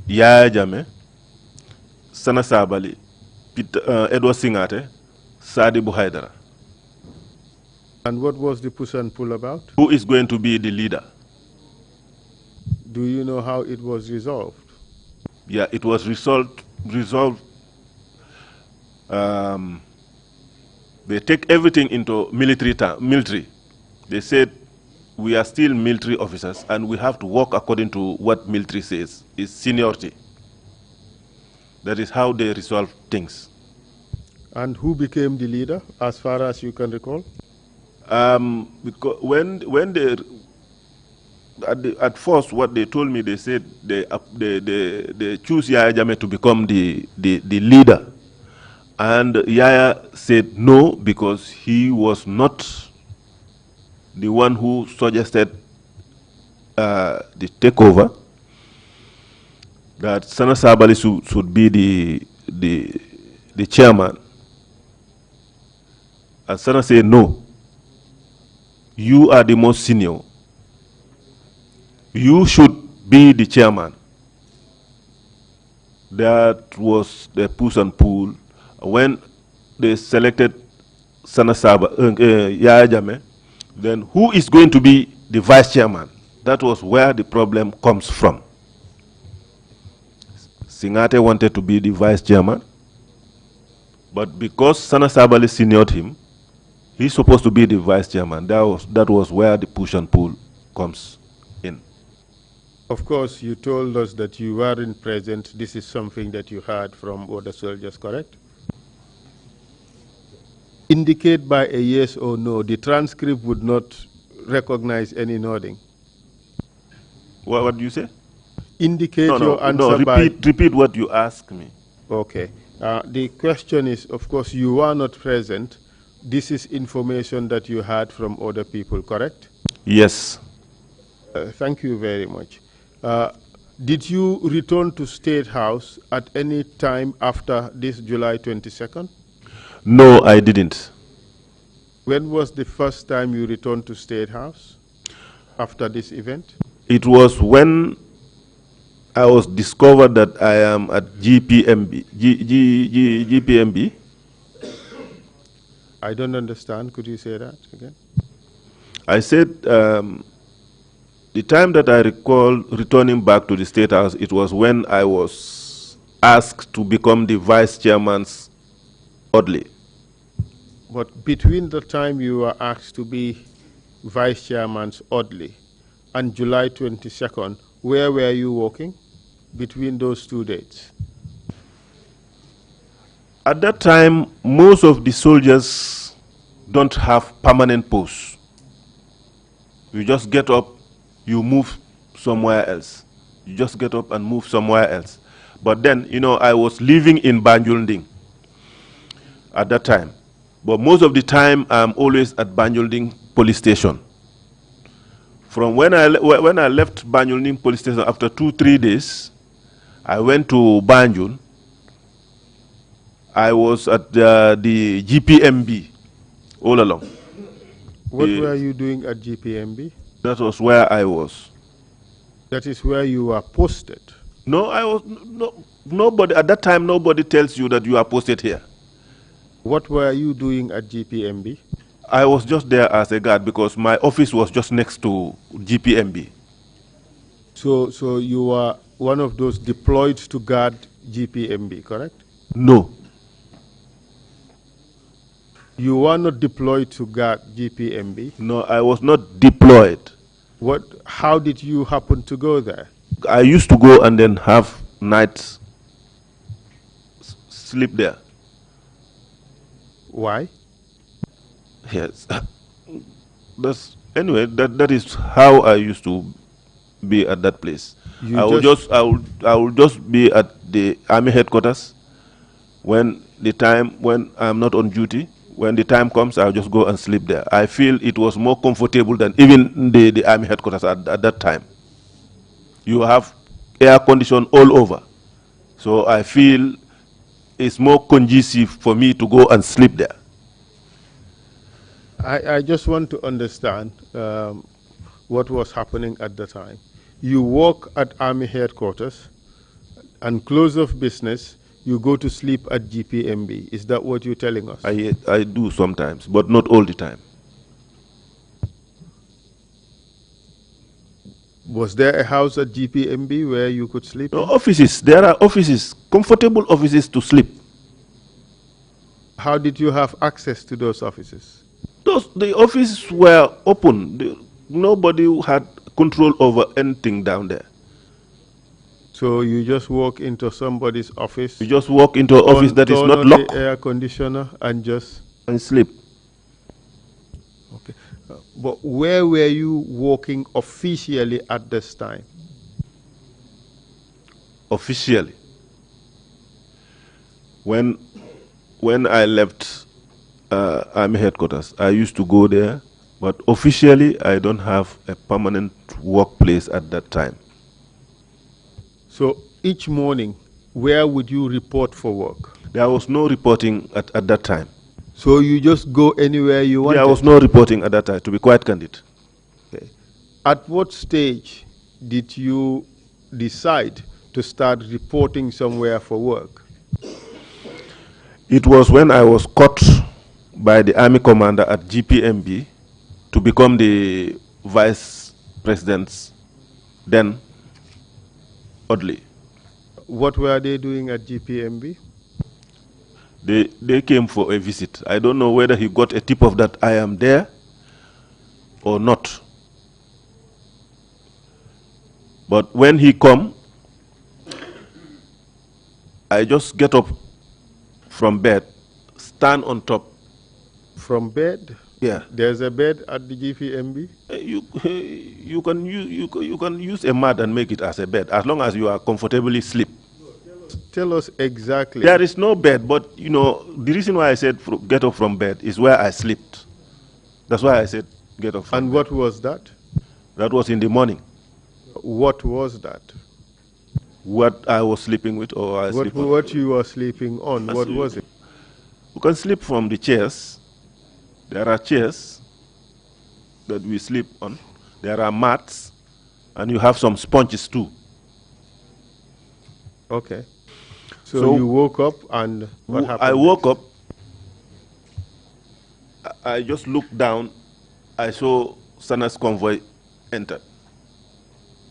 S4: Yaya Jammeh, Sana Sabali, Edward Singate, Sadibou Haidara.
S2: And what was the push and pull about?
S4: Who is going to be the leader?
S2: Do you know how it was resolved?
S4: Yeah, it was resolved. They take everything into military. They said, we are still military officers and we have to work according to what military says is seniority. That is how they resolve things.
S2: And who became the leader, as far as you can recall?
S4: Because when they at first what they told me, they said they choose Yaya Jammeh to become the leader, and Yaya said no because he was not the one who suggested the takeover. That Sana Sabali should be the chairman, and Sana said no. You are the most senior. You should be the chairman. That was the push and pull. When they selected Sana Yaya Jammeh, then who is going to be the vice chairman? That was where the problem comes from. Singate wanted to be the vice chairman, but because Sana Sabali seniored him, he's supposed to be the vice chairman. That was where the push and pull comes in.
S2: Of course, you told us that you weren't present. This is something that you heard from other soldiers, correct? Indicate by a yes or no. The transcript would not recognize any nodding.
S4: What do you say?
S2: Indicate your answer
S4: repeat what you asked me.
S2: Okay. The question is, of course, you are not present. This is information that you heard from other people, correct?
S4: Yes.
S2: Thank you very much. Did you return to State House at any time after this July 22nd?
S4: No, I didn't.
S2: When was the first time you returned to State House after this event?
S4: It was when I was discovered that I am at GPMB.
S2: I don't understand. Could you say that again?
S4: I said the time that I recall returning back to the State House, it was when I was asked to become the vice chairman's orderly.
S2: But between the time you were asked to be vice chairman's orderly and July 22nd, where were you working between those 2 dates?
S4: At that time, most of the soldiers don't have permanent posts. You just get up, you move somewhere else. You just get up and move somewhere else. But then, you know, I was living in Banjulding at that time. But most of the time, I'm always at Banjulding police station. From when I left Banjulding police station, after 2-3 days, I went to Banjul. I was at the GPMB all along.
S2: What were you doing at GPMB?
S4: That was where I was.
S2: That is where you were posted?
S4: No, I was nobody at that time. Nobody tells you that you are posted here.
S2: What were you doing at GPMB?
S4: I was just there as a guard because my office was just next to GPMB.
S2: So you are one of those deployed to guard GPMB, correct?
S4: No.
S2: You were not deployed to guard GPMB.
S4: No, I was not deployed.
S2: How did you happen to go there?
S4: I used to go and then have nights sleep there.
S2: Why?
S4: Yes. Anyway, that is how I used to be at that place. I will just be at the army headquarters when I'm not on duty. When the time comes, I'll just go and sleep there. I feel it was more comfortable than even the army headquarters at that time. You have air condition all over. So I feel it's more conducive for me to go and sleep there.
S2: I just want to understand what was happening at the time. You work at army headquarters, and close of business, you go to sleep at GPMB. Is that what you're telling us?
S4: I do sometimes, but not all the time.
S2: Was there a house at GPMB where you could sleep?
S4: No, offices. There are offices, comfortable offices to sleep.
S2: How did you have access to those offices?
S4: The offices were open. Nobody had control over anything down there.
S2: So you just walk into somebody's office?
S4: You just walk into an office that is not locked.
S2: Turn on the air conditioner and just...
S4: And sleep.
S2: Okay. But where were you working officially at this time?
S4: Officially? When I left army headquarters, I used to go there, but officially I don't have a permanent workplace at that time.
S2: So each morning, where would you report for work?
S4: There was no reporting at that time.
S2: So you just go anywhere you wanted?
S4: There was no reporting at that time, to be quite candid.
S2: Okay. At what stage did you decide to start reporting somewhere for work?
S4: It was when I was caught by the army commander at GPMB to become the vice president's then oddly.
S2: What were they doing at GPMB?
S4: They came for a visit. I don't know whether he got a tip of that I am there or not. But when he come, I just get up from bed, stand on top.
S2: From bed?
S4: Yeah.
S2: There's a bed at the GPMB?
S4: You can use a mat and make it as a bed, as long as you are comfortably asleep.
S2: Tell us exactly.
S4: There is no bed, but you know, the reason why I said get up from bed is where I slept. That's why I said get up from bed.
S2: And what was that?
S4: That was in the morning.
S2: What was that?
S4: What I was sleeping with, or I sleep on.
S2: What you were sleeping on, what was it?
S4: You can sleep from the chairs. There are chairs that we sleep on. There are mats, and you have some sponges too.
S2: Okay. So you woke up and what happened?
S4: I woke up. I just looked down. I saw Stannis' convoy enter.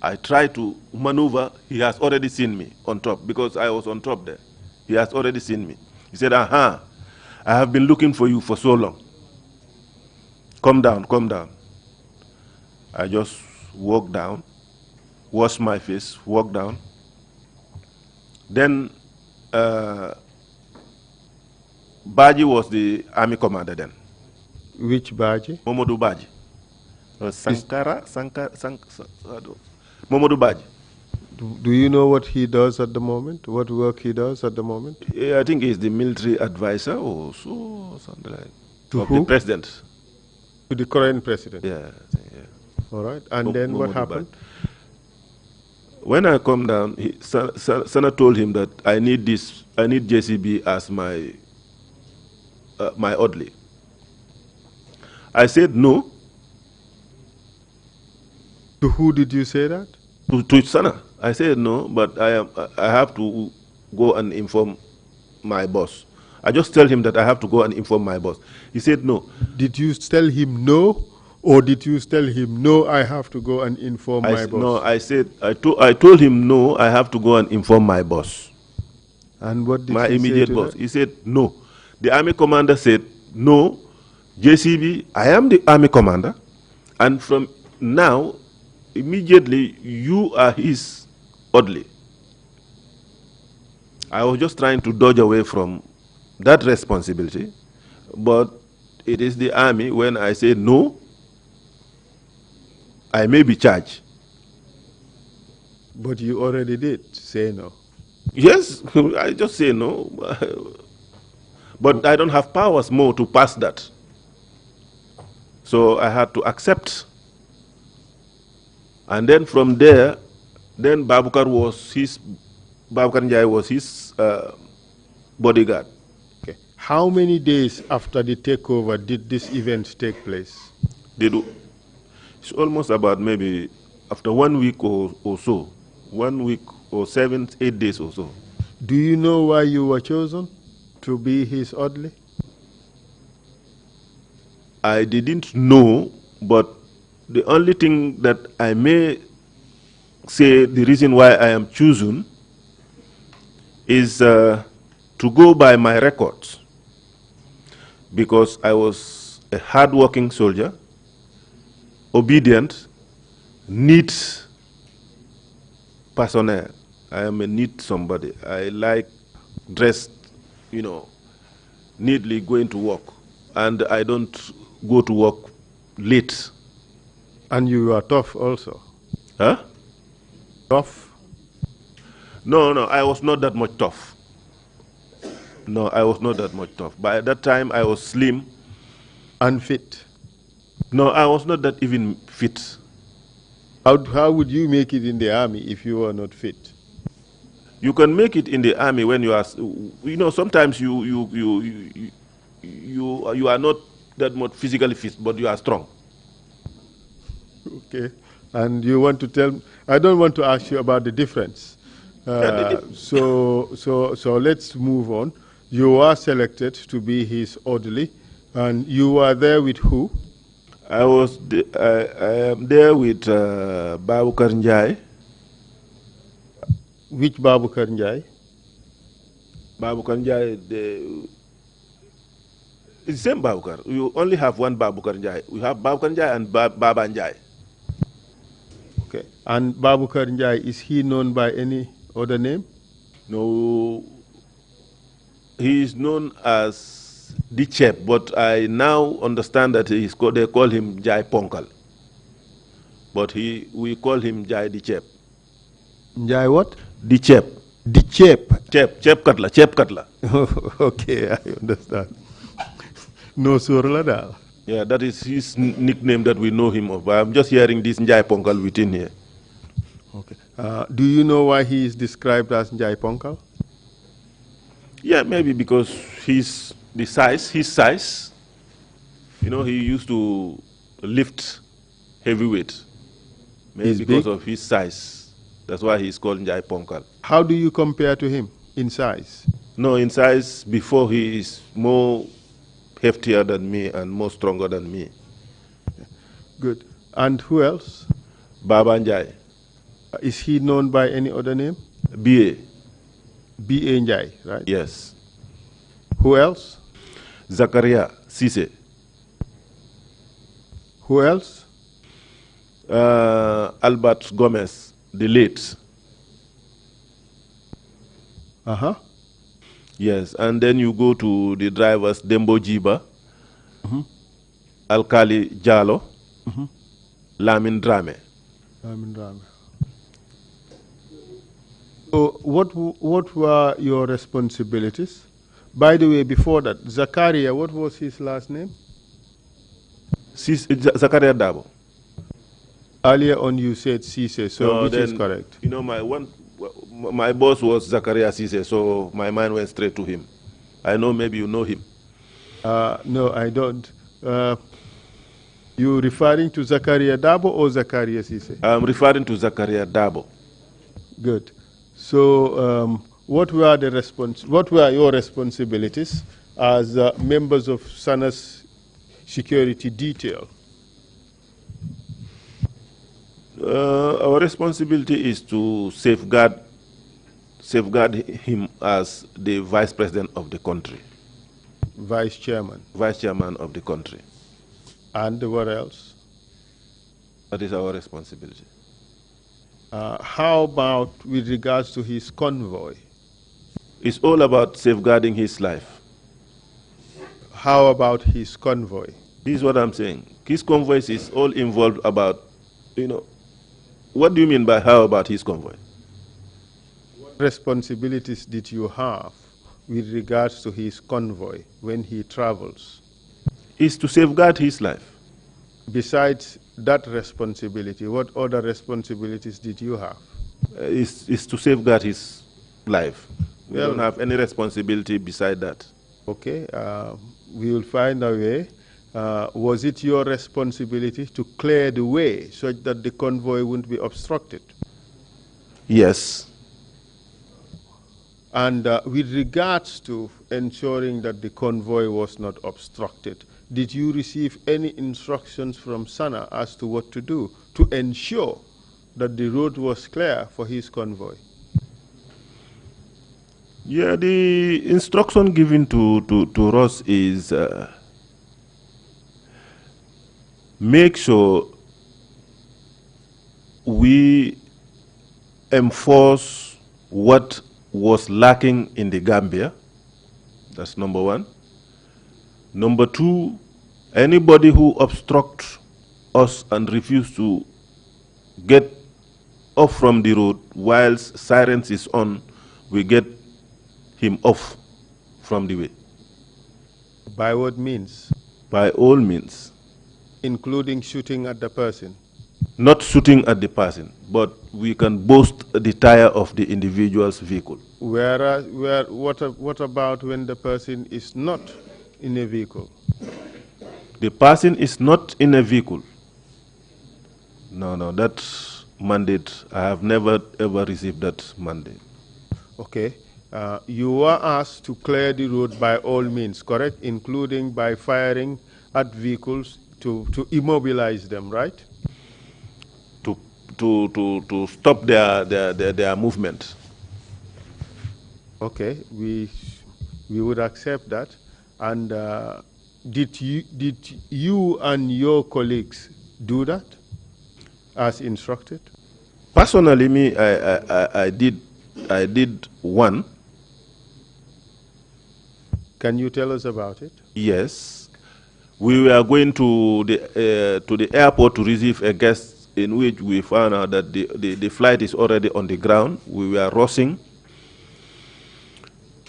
S4: I tried to maneuver. He has already seen me on top because I was on top there. He has already seen me. He said, "Aha, I have been looking for you for so long. Come down, come down." I just walked down, washed my face, walked down. Then Baji was the army commander then.
S2: Which Baji?
S4: Momodu Baji. Momodu Baji.
S2: Do you know what he does at the moment? What work he does at the moment?
S4: Yeah, I think he's the military advisor or so, or something like that.
S2: To
S4: of
S2: who?
S4: the president.
S2: To the current president?
S4: Yeah.
S2: All right. And then what happened?
S4: When I come down, Sana told him that I need JCB as my my orderly. I said no.
S2: To who did you say that?
S4: To Sana. I said no, but I have to go and inform my boss. I just tell him that I have to go and inform my boss. He said no.
S2: Did you tell him no, or did you tell him no, I have to go and inform my boss?
S4: No, I told him no, I have to go and inform my boss.
S2: And what did
S4: my
S2: he
S4: immediate
S2: say to
S4: boss?
S2: that?
S4: He said no. The army commander said no. JCB, I am the army commander, and from now, immediately you are his orderly. I was just trying to dodge away from that responsibility, but it is the army. When I say no, I may be charged.
S2: But you already did say no.
S4: Yes, I just say no, but I don't have powers more to pass that. So I had to accept. And then from there, then Babukar Njai was his bodyguard.
S2: Okay. How many days after the takeover did this event take place?
S4: It's almost about maybe after 1 week or so. 1 week or 7, 8 days or so.
S2: Do you know why you were chosen to be his orderly?
S4: I didn't know, but the only thing that I may say the reason why I am chosen is to go by my records, because I was a hard-working soldier, obedient, neat personnel. I am a neat somebody. I like dressed, neatly going to work, and I don't go to work late.
S2: And you are tough also.
S4: Huh?
S2: Tough?
S4: No, I was not that much tough. No, I was not that much tough. By that time, I was slim.
S2: Unfit?
S4: No, I was not that even fit.
S2: How would you make it in the army if you were not fit?
S4: You can make it in the army when you are, sometimes you are not that much physically fit, but you are strong.
S2: Okay. And you want to tell, I don't want to ask you about the difference. So let's move on. You are selected to be his orderly, and you are there with who?
S4: I am there with Babukar Njai.
S2: Which Babukar Njai?
S4: Babukar Njai, it's the same Babukar. You only have one Babukar Njai. We have Babukar Njai and Baba Njai.
S2: Okay. And Babukar Njai, is he known by any other name?
S4: No, he is known as the Chep, but I now understand that they call him Njai Ponkal. But we call him Njai the Chep.
S2: Njai what?
S4: The Chep.
S2: The Chep.
S4: Chep Katla.
S2: Okay, I understand. No Surladal.
S4: Yeah, that is his nickname that we know him of. I'm just hearing this Njai Ponkal within here.
S2: Okay. Do you know why he is described as Njai Ponkal?
S4: Yeah, maybe because his size. He used to lift heavy weight. Maybe because of his size. That's why he's called Njai Ponkal.
S2: How do you compare to him in size?
S4: No, in size, before he is more heftier than me and more stronger than me.
S2: Good. And who else?
S4: Baba Njai.
S2: Is he known by any other name?
S4: B.A.
S2: B.A. Njai, right?
S4: Yes.
S2: Who else?
S4: Zakaria Sise.
S2: Who else?
S4: Albert Gomez, the late.
S2: Uh-huh.
S4: Yes, and then you go to the drivers, Dembo Jiba, Alkali Jalo, Lamin Drame.
S2: Lamin Drame. So what were your responsibilities? By the way, before that, Zakaria, what was his last name?
S4: Zakaria Dabo.
S2: Earlier on you said Cisse, so which is correct?
S4: My boss was Zakaria Cisse, so my mind went straight to him. I know maybe you know him.
S2: No, I don't. You referring to Zakaria Dabo or Zakaria Cisse?
S4: I'm referring to Zakaria Dabo.
S2: Good. So What were your responsibilities as members of Stannis security detail?
S4: Our responsibility is to safeguard him as the vice president of the country.
S2: Vice chairman.
S4: Vice chairman of the country.
S2: And what else?
S4: That is our responsibility.
S2: How about with regards to his convoy?
S4: It's all about safeguarding his life.
S2: How about his convoy?
S4: This is what I'm saying. His convoy is all involved about, what do you mean by how about his convoy?
S2: What responsibilities did you have with regards to his convoy when he travels?
S4: Is to safeguard his life.
S2: Besides that responsibility, what other responsibilities did you have?
S4: Is to safeguard his life. We
S2: Well,
S4: don't have any responsibility beside that.
S2: Okay, we will find a way. Was it your responsibility to clear the way so that the convoy wouldn't be obstructed?
S4: Yes.
S2: And with regards to ensuring that the convoy was not obstructed, did you receive any instructions from Sana as to what to do to ensure that the road was clear for his convoy?
S4: Yeah, the instruction given to us is make sure we enforce what was lacking in the Gambia. That's number one. Number two, anybody who obstructs us and refuses to get off from the road whilst sirens is on, we get him off from the way.
S2: By what means?
S4: By all means.
S2: Including shooting at the person?
S4: Not shooting at the person, but we can burst the tire of the individual's vehicle.
S2: What about when the person is not in a vehicle?
S4: The person is not in a vehicle. No, that mandate, I have never ever received that mandate.
S2: Okay. You were asked to clear the road by all means, correct? Including by firing at vehicles to immobilize them, right?
S4: To stop their movement.
S2: Okay, we would accept that. And did you and your colleagues do that as instructed?
S4: Personally, me, I did one.
S2: Can you tell us about it?
S4: Yes, we were going to the airport to receive a guest, in which we found out that the flight is already on the ground. We were rushing,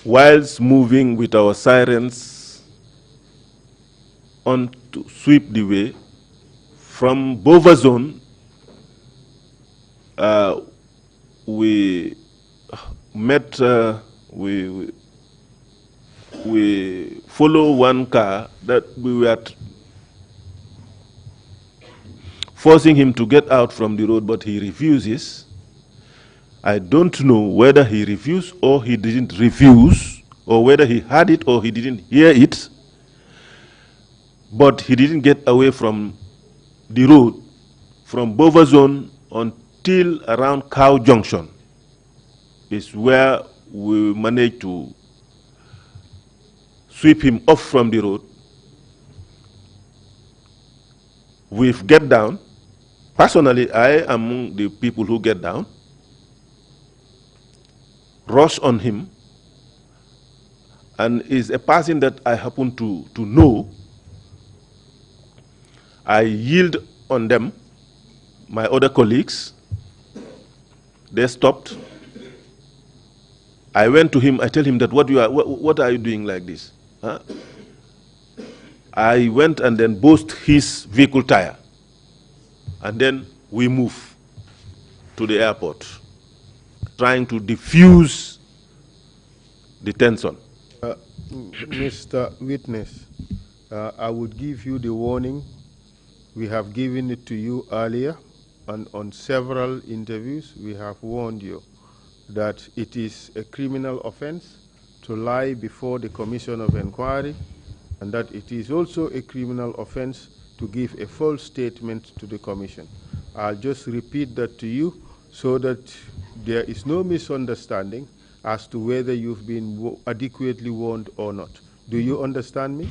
S4: whilst moving with our sirens on to sweep the way from Bova Zone. We met. We follow one car that we were forcing him to get out from the road, but he refuses. I don't know whether he refused or he didn't refuse, or whether he had it or he didn't hear it, but he didn't get away from the road from Bova Zone until around Cow Junction is where we managed to sweep him off from the road. We get down. Personally, I am among the people who get down, rush on him, and is a person that I happen to know. I yield on them, my other colleagues. They stopped. I went to him, I tell him that what are you doing like this? Huh? I went and then burst his vehicle tire. And then we move to the airport, trying to diffuse the tension.
S2: Mr. Witness, I would give you the warning. We have given it to you earlier, and on several interviews we have warned you that it is a criminal offense to lie before the Commission of Inquiry, and that it is also a criminal offense to give a false statement to the Commission. I'll just repeat that to you so that there is no misunderstanding as to whether you've been adequately warned or not. Do you understand me?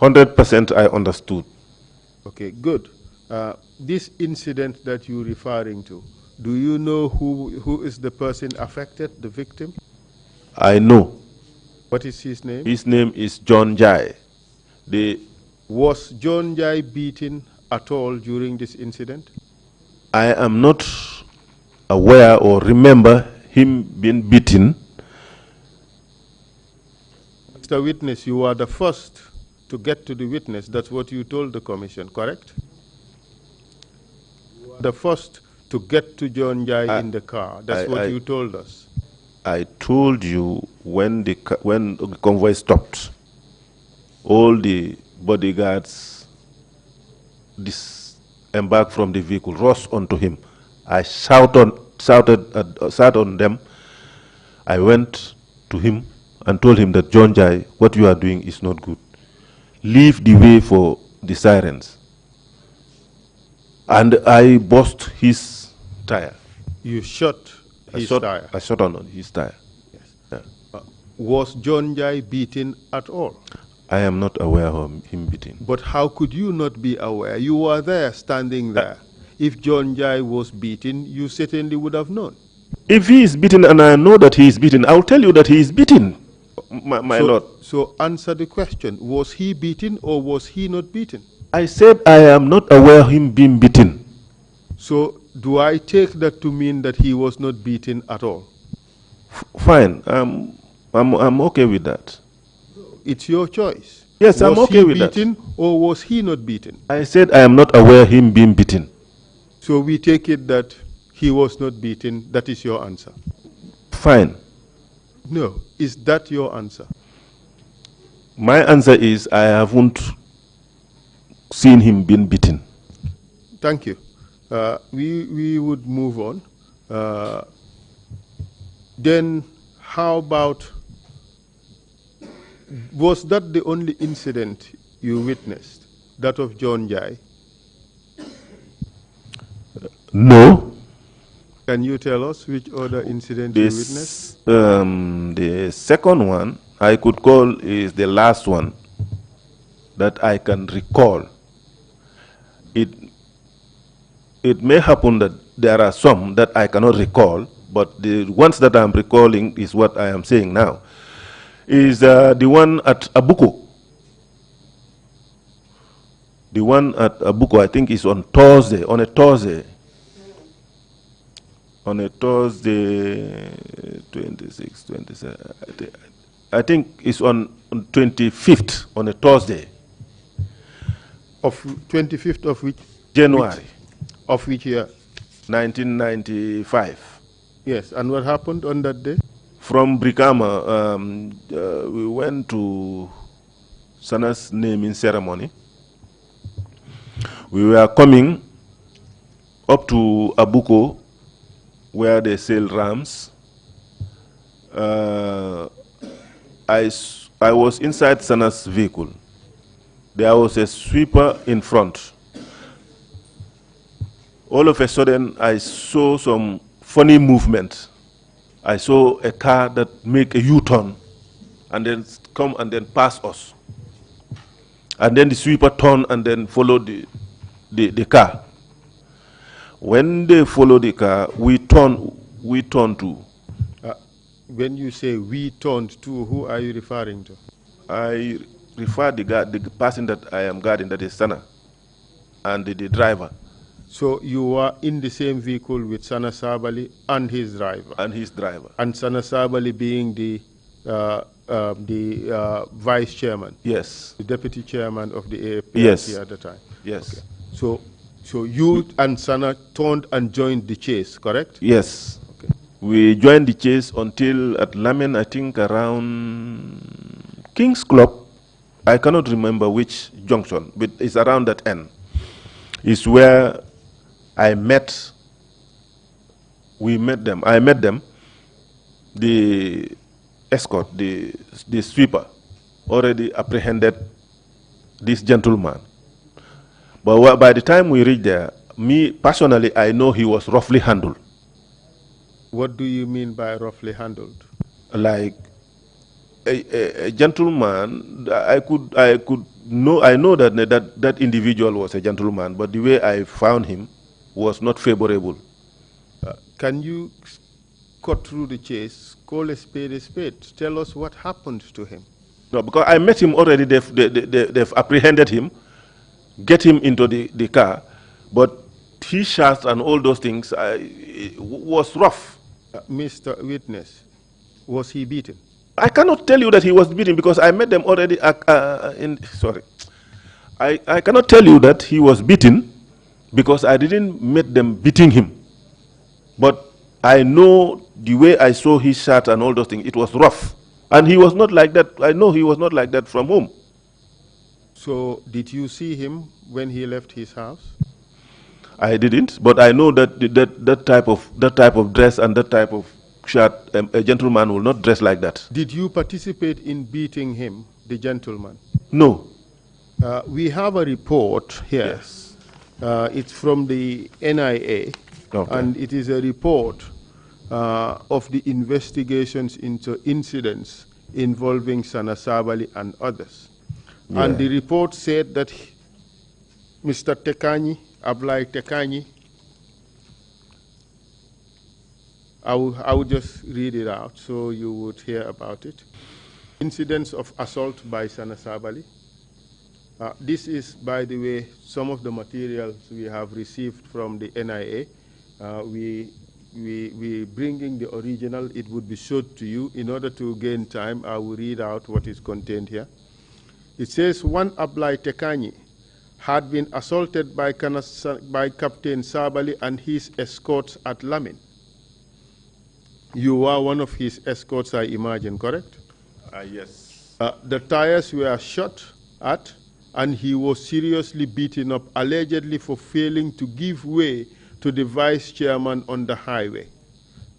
S4: 100% I understood.
S2: Okay, good. This incident that you're referring to, do you know who is the person affected, the victim?
S4: I know.
S2: What is his name?
S4: His name is John Jai.
S2: Was John Jai beaten at all during this incident?
S4: I am not aware or remember him being beaten.
S2: Mr. Witness, you are the first to get to the witness. That's what you told the commission, correct? The first to get to John Jai in the car. That's what you told us.
S4: I told you when the convoy stopped, all the bodyguards disembarked from the vehicle, rushed onto him. I shouted on them. I went to him and told him that, John Jai, what you are doing is not good. Leave the way for the sirens. And I burst his tire.
S2: You shot his tire?
S4: I shot on his tire.
S2: Yes.
S4: Yeah.
S2: Was John Jai beaten at all?
S4: I am not aware of him beaten.
S2: But how could you not be aware? You were there, standing there. If John Jai was beaten, you certainly would have known.
S4: If he is beaten and I know that he is beaten, I'll tell you that he is beaten, my lord.
S2: So answer the question. Was he beaten or was he not beaten?
S4: I said I am not aware of him being beaten.
S2: So do I take that to mean that he was not beaten at all?
S4: Fine. I'm okay with that.
S2: It's your choice.
S4: Yes, I'm okay with that.
S2: Was he beaten or was he not beaten?
S4: I said I am not aware of him being beaten.
S2: So we take it that he was not beaten. That is your answer.
S4: Fine.
S2: No. Is that your answer?
S4: My answer is I haven't seen him being beaten.
S2: Thank you. We would move on. Then how about, was that the only incident you witnessed, that of John Jai?
S4: No.
S2: Can you tell us which other incident you witnessed?
S4: The second one I could call is the last one that I can recall. It may happen that there are some that I cannot recall, but the ones that I'm recalling is what I am saying now. Is the one at Abuko. The one at Abuko, I think, is on Thursday, on a Thursday. On a Thursday, 26, 27, I think it's on 25th, on a Thursday.
S2: Of 25th of which?
S4: January.
S2: Of which year?
S4: 1995.
S2: Yes, and what happened on that day?
S4: From Brikama, we went to Sana's naming ceremony. We were coming up to Abuko, where they sell rams. I was inside Sana's vehicle. There was a sweeper in front. All of a sudden, I saw some funny movement. I saw a car that make a U-turn and then come and then pass us. And then the sweeper turned and then followed the car. When they followed the car, we turned to.
S2: When you say we turned to, who are you referring to?
S4: I refer the person that I am guarding, that is Sana, and the driver.
S2: So you were in the same vehicle with Sana Sabali and his driver?
S4: And his driver.
S2: And Sana Sabali being the vice chairman?
S4: Yes.
S2: The deputy chairman of the AFPRC
S4: yes.
S2: at the time?
S4: Yes.
S2: Okay. So you and Sana turned and joined the chase, correct?
S4: Yes. Okay. We joined the chase until at Lamen, I think around King's Club. I cannot remember which junction, but it's around that end. It's where we met them. I met them, the escort, the sweeper, already apprehended this gentleman. But by the time we reached there, me personally, I know he was roughly handled.
S2: What do you mean by roughly handled?
S4: Like a gentleman, I know that individual was a gentleman, but the way I found him was not favorable.
S2: Can you cut through the chase, call a spade a spade? Tell us what happened to him.
S4: No, because I met him already. They've apprehended him, get him into the car, but his shots and all those things was rough.
S2: Mr. Witness, was he beaten?
S4: I cannot tell you that he was beaten because I met them already. Sorry, I cannot tell you that he was beaten because I didn't meet them beating him. But I know the way I saw his shirt and all those things, it was rough. And he was not like that. I know he was not like that from home.
S2: So did you see him when he left his house?
S4: I didn't, but I know that that type of dress and that type of shirt, a gentleman will not dress like that.
S2: Did you participate in beating him, the gentleman?
S4: No.
S2: We have a report here.
S4: Yes.
S2: It's from the NIA,
S4: Okay.
S2: and it is a report of the investigations into incidents involving Sanasabali and others.
S4: Yeah.
S2: And the report said that Mr. Tekanyi, Ablai Tekanyi, I will just read it out so you would hear about it. Incidents of assault by Sanasabali. This is, by the way, some of the materials we have received from the NIA. We bringing the original. It would be showed to you. In order to gain time, I will read out what is contained here. It says, one Ablai Tekanyi had been assaulted by Captain Sabali and his escorts at Lamin. You are one of his escorts, I imagine, correct?
S4: Yes.
S2: The tires were shot at, and he was seriously beaten up, allegedly for failing to give way to the vice chairman on the highway.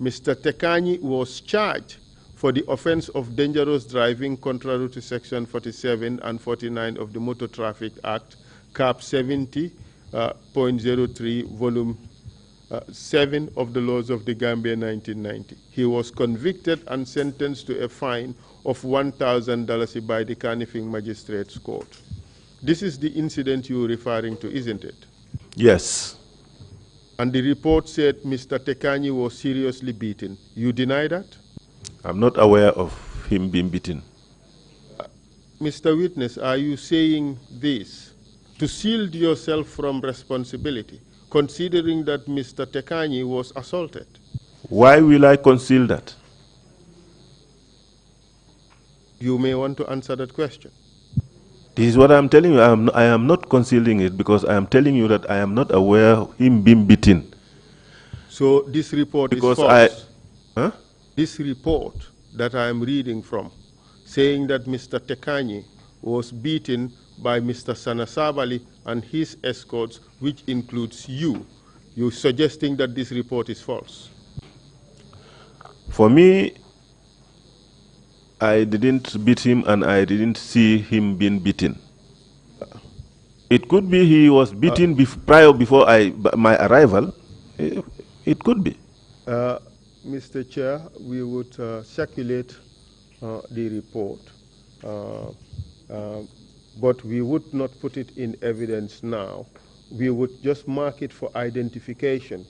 S2: Mr. Tekanyi was charged for the offense of dangerous driving contrary to Section 47 and 49 of the Motor Traffic Act, Cap 70.03, Volume 7 of the Laws of the Gambia, 1990. He was convicted and sentenced to a fine of $1,000 by the Kanifing Magistrates Court. This is the incident you're referring to, isn't it?
S4: Yes.
S2: And the report said Mr. Tekanyi was seriously beaten. You deny that?
S4: I'm not aware of him being beaten.
S2: Mr. Witness, are you saying this to shield yourself from responsibility, considering that Mr. Tekanyi was assaulted?
S4: Why will I conceal that?
S2: You may want to answer that question.
S4: This is what I'm telling you. I am not concealing it because I am telling you that I am not aware of him being beaten.
S2: So this report
S4: Because
S2: is false.
S4: Huh?
S2: This report that I am reading from, saying that Mr. Tekanyi was beaten by Mr. Sanasabali and his escorts, which includes you, you're suggesting that this report is false?
S4: For me, I didn't beat him and I didn't see him being beaten. It could be he was beaten before my arrival. It could be.
S2: Mr. Chair, we would circulate the report, but we would not put it in evidence now. We would just mark it for identification,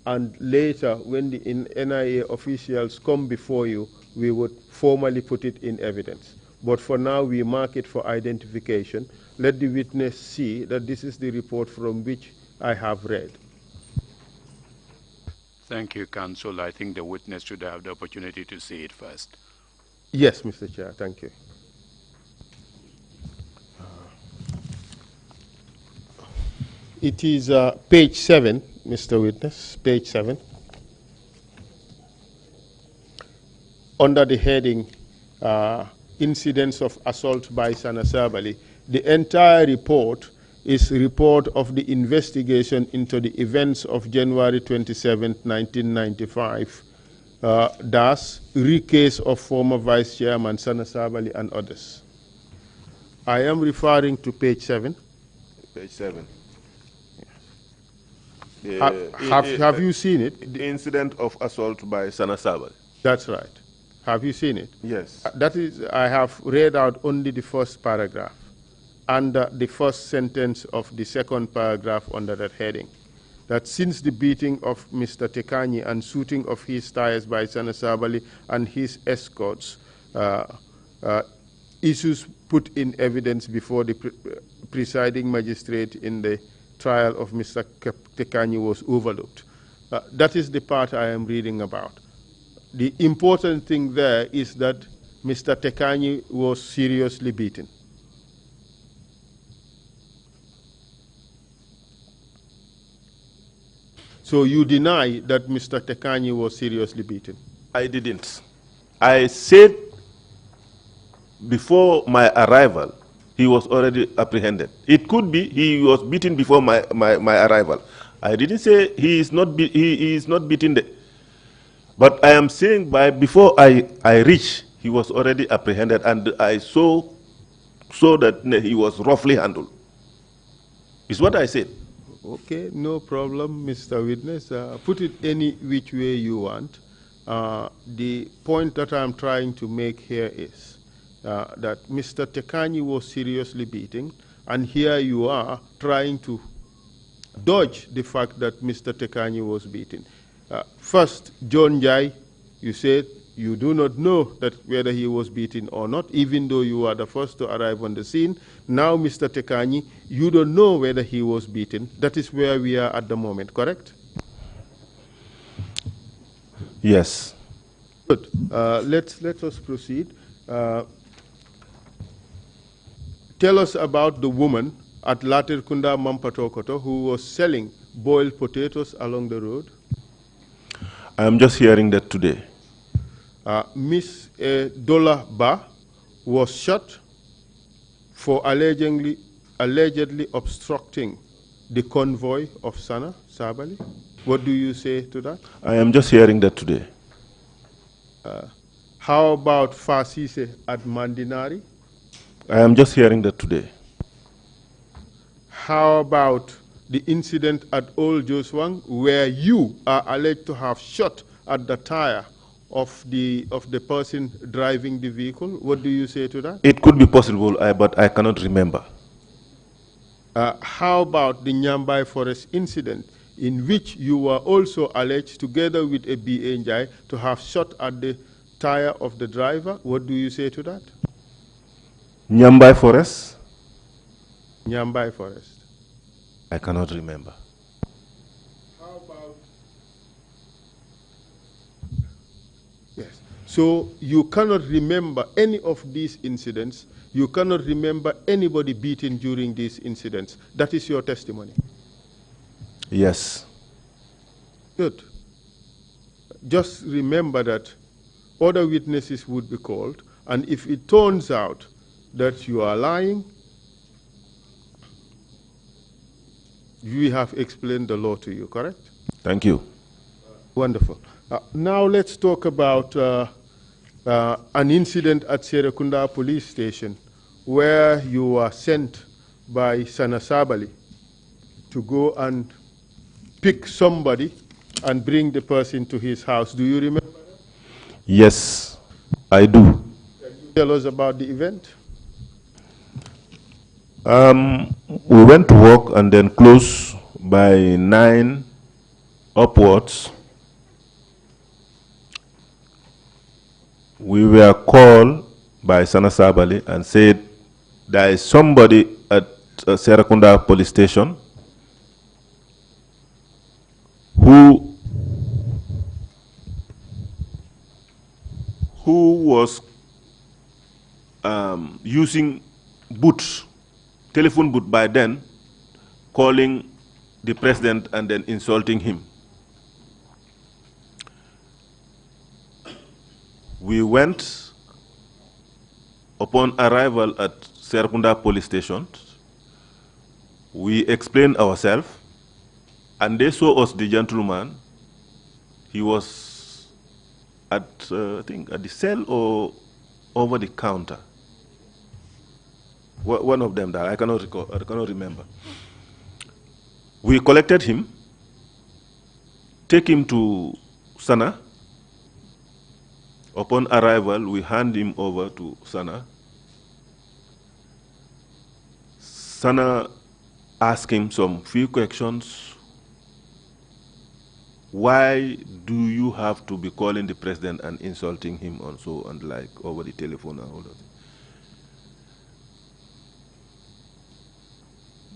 S2: and later, when the NIA officials come before you, we would formally put it in evidence. But for now, we mark it for identification. Let the witness see that this is the report from which I have read.
S1: Thank you, Counsel. I think the witness should have the opportunity to see it first.
S2: Yes, Mr. Chair, thank you. It is page 7, Mr. Witness, page 7. Under the heading, Incidents of Assault by Sanasabali, the entire report is a report of the investigation into the events of January 27, 1995, Das recase of former Vice Chairman Sana Sabali and others. I am referring to page 7.
S4: Page 7.
S2: Have you seen it?
S4: The incident of assault by Sana Sabali.
S2: That's right. Have you seen it?
S4: Yes.
S2: That is, I have read out only the first paragraph and the first sentence of the second paragraph under that heading. That since the beating of Mr. Tekanyi and shooting of his tires by Sana Sabali and his escorts, issues put in evidence before the presiding magistrate in the trial of Mr. Tekanyi was overlooked. That is the part I am reading about. The important thing there is that Mr. Tekanyi was seriously beaten. So you deny that Mr. Tekanyi was seriously beaten?
S4: I didn't. I said before my arrival, he was already apprehended. It could be he was beaten before my arrival. I didn't say he is not beaten. But I am saying before I reached, he was already apprehended, and I saw that he was roughly handled. Is what I said.
S2: Okay, no problem, Mr. Witness. Put it any which way you want. The point that I'm trying to make here is that Mr. Tekanyi was seriously beaten, and here you are trying to dodge the fact that Mr. Tekanyi was beaten. First, John Jai, you said you do not know that whether he was beaten or not, even though you are the first to arrive on the scene. Now, Mr. Tekanyi, you don't know whether he was beaten. That is where we are at the moment, correct?
S4: Yes.
S2: Good. Let us proceed. Tell us about the woman at Latirkunda Mampatokoto who was selling boiled potatoes along the road.
S4: I am just hearing that today.
S2: Miss Dola Ba was shot for allegedly obstructing the convoy of Sana Sabali. What do you say to that?
S4: I am just hearing that today.
S2: How about Fasise at Mandinari?
S4: I am just hearing that today.
S2: How about the incident at Old Joswang where you are alleged to have shot at the tire of the person driving the vehicle? What do you say to that?
S4: It could be possible, but I cannot remember.
S2: How about the Nyambai Forest incident in which you were also alleged, together with a BNJ, to have shot at the tire of the driver? What do you say to that?
S4: Nyambai Forest?
S2: Nyambai Forest.
S4: I cannot remember.
S2: How about... Yes. So you cannot remember any of these incidents. You cannot remember anybody beaten during these incidents. That is your testimony?
S4: Yes.
S2: Good. Just remember that other witnesses would be called, and if it turns out that you are lying, we have explained the law to you, correct?
S4: Thank you.
S2: Wonderful. Now let's talk about an incident at Serekunda police station where you were sent by Sana Sabali to go and pick somebody and bring the person to his house. Do you remember that?
S4: Yes, I do.
S2: Can you tell us about the event?
S4: We went to work and then close by 9 upwards. We were called by Sana Sabali and said there is somebody at Serekunda police station who was using booths, telephone booth by then, calling the president and then insulting him. We went, upon arrival at Serekunda police station, we explained ourselves, and they saw us, the gentleman. He was at, I think, at the cell or over the counter. One of them that I cannot recall, I cannot remember. We collected him, take him to Sana. Upon arrival, we hand him over to Sana. Sana asked him some few questions. Why do you have to be calling the president and insulting him also and like over the telephone and all that?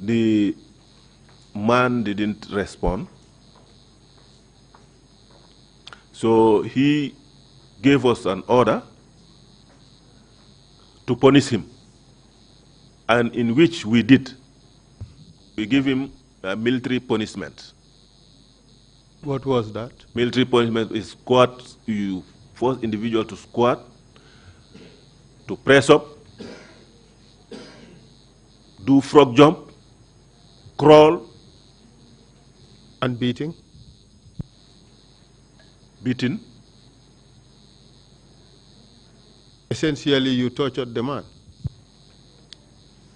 S4: The man didn't respond. So he gave us an order to punish him, and in which we did. We give him a military punishment.
S2: What was that?
S4: Military punishment is squat. You force individual to squat, to press up, do frog jump, crawl.
S2: And beating?
S4: Beaten.
S2: Essentially, you tortured the man.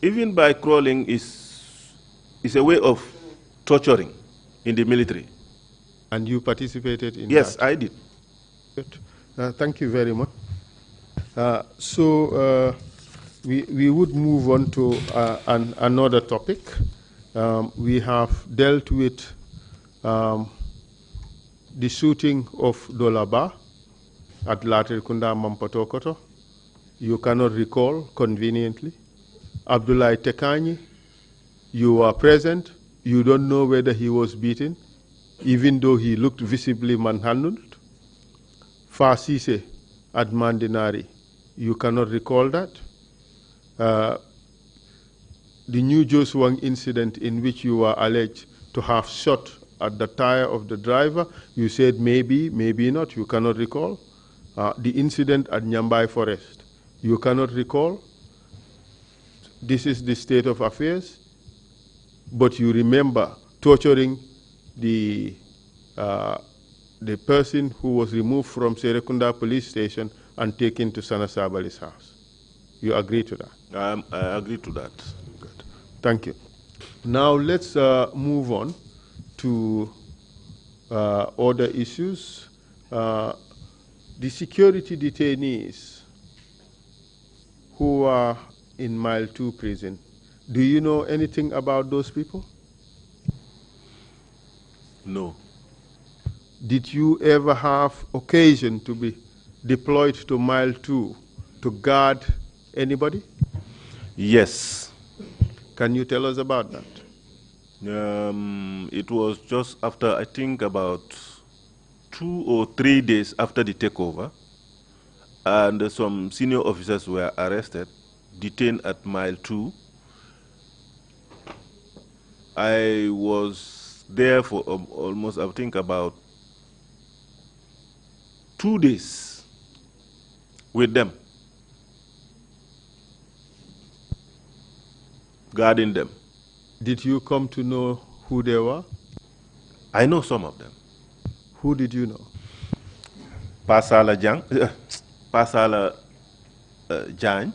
S4: Even by crawling is a way of torturing in the military.
S2: And you participated in that?
S4: Yes, I did.
S2: Good. Thank you very much. So we would move on to another topic. We have dealt with the shooting of Dolaba at Latrikunda Mampatokoto. You cannot recall conveniently. Abdullah Tekani, you were present. You don't know whether he was beaten, even though he looked visibly manhandled. Fasise at Mandinari, you cannot recall that. The New Josuang incident in which you were alleged to have shot at the tire of the driver, you said maybe, maybe not, you cannot recall. The incident at Nyambai Forest, you cannot recall. This is the state of affairs, but you remember torturing the person who was removed from Serekunda police station and taken to Sanasabali's house. You agree to that?
S4: I agree to that.
S2: Good. Thank you. Now let's move on to other issues. The security detainees who are in Mile 2 prison, do you know anything about those people?
S4: No.
S2: Did you ever have occasion to be deployed to Mile 2 to guard anybody?
S4: Yes.
S2: Can you tell us about that?
S4: It was just after, I think, about 2 or 3 days after the takeover, and some senior officers were arrested, detained at Mile 2. I was there for almost, I think, about 2 days with them, guarding them.
S2: Did you come to know who they were?
S4: I know some of them.
S2: Who did you know?
S4: Pasala Jang, Pasala Jan,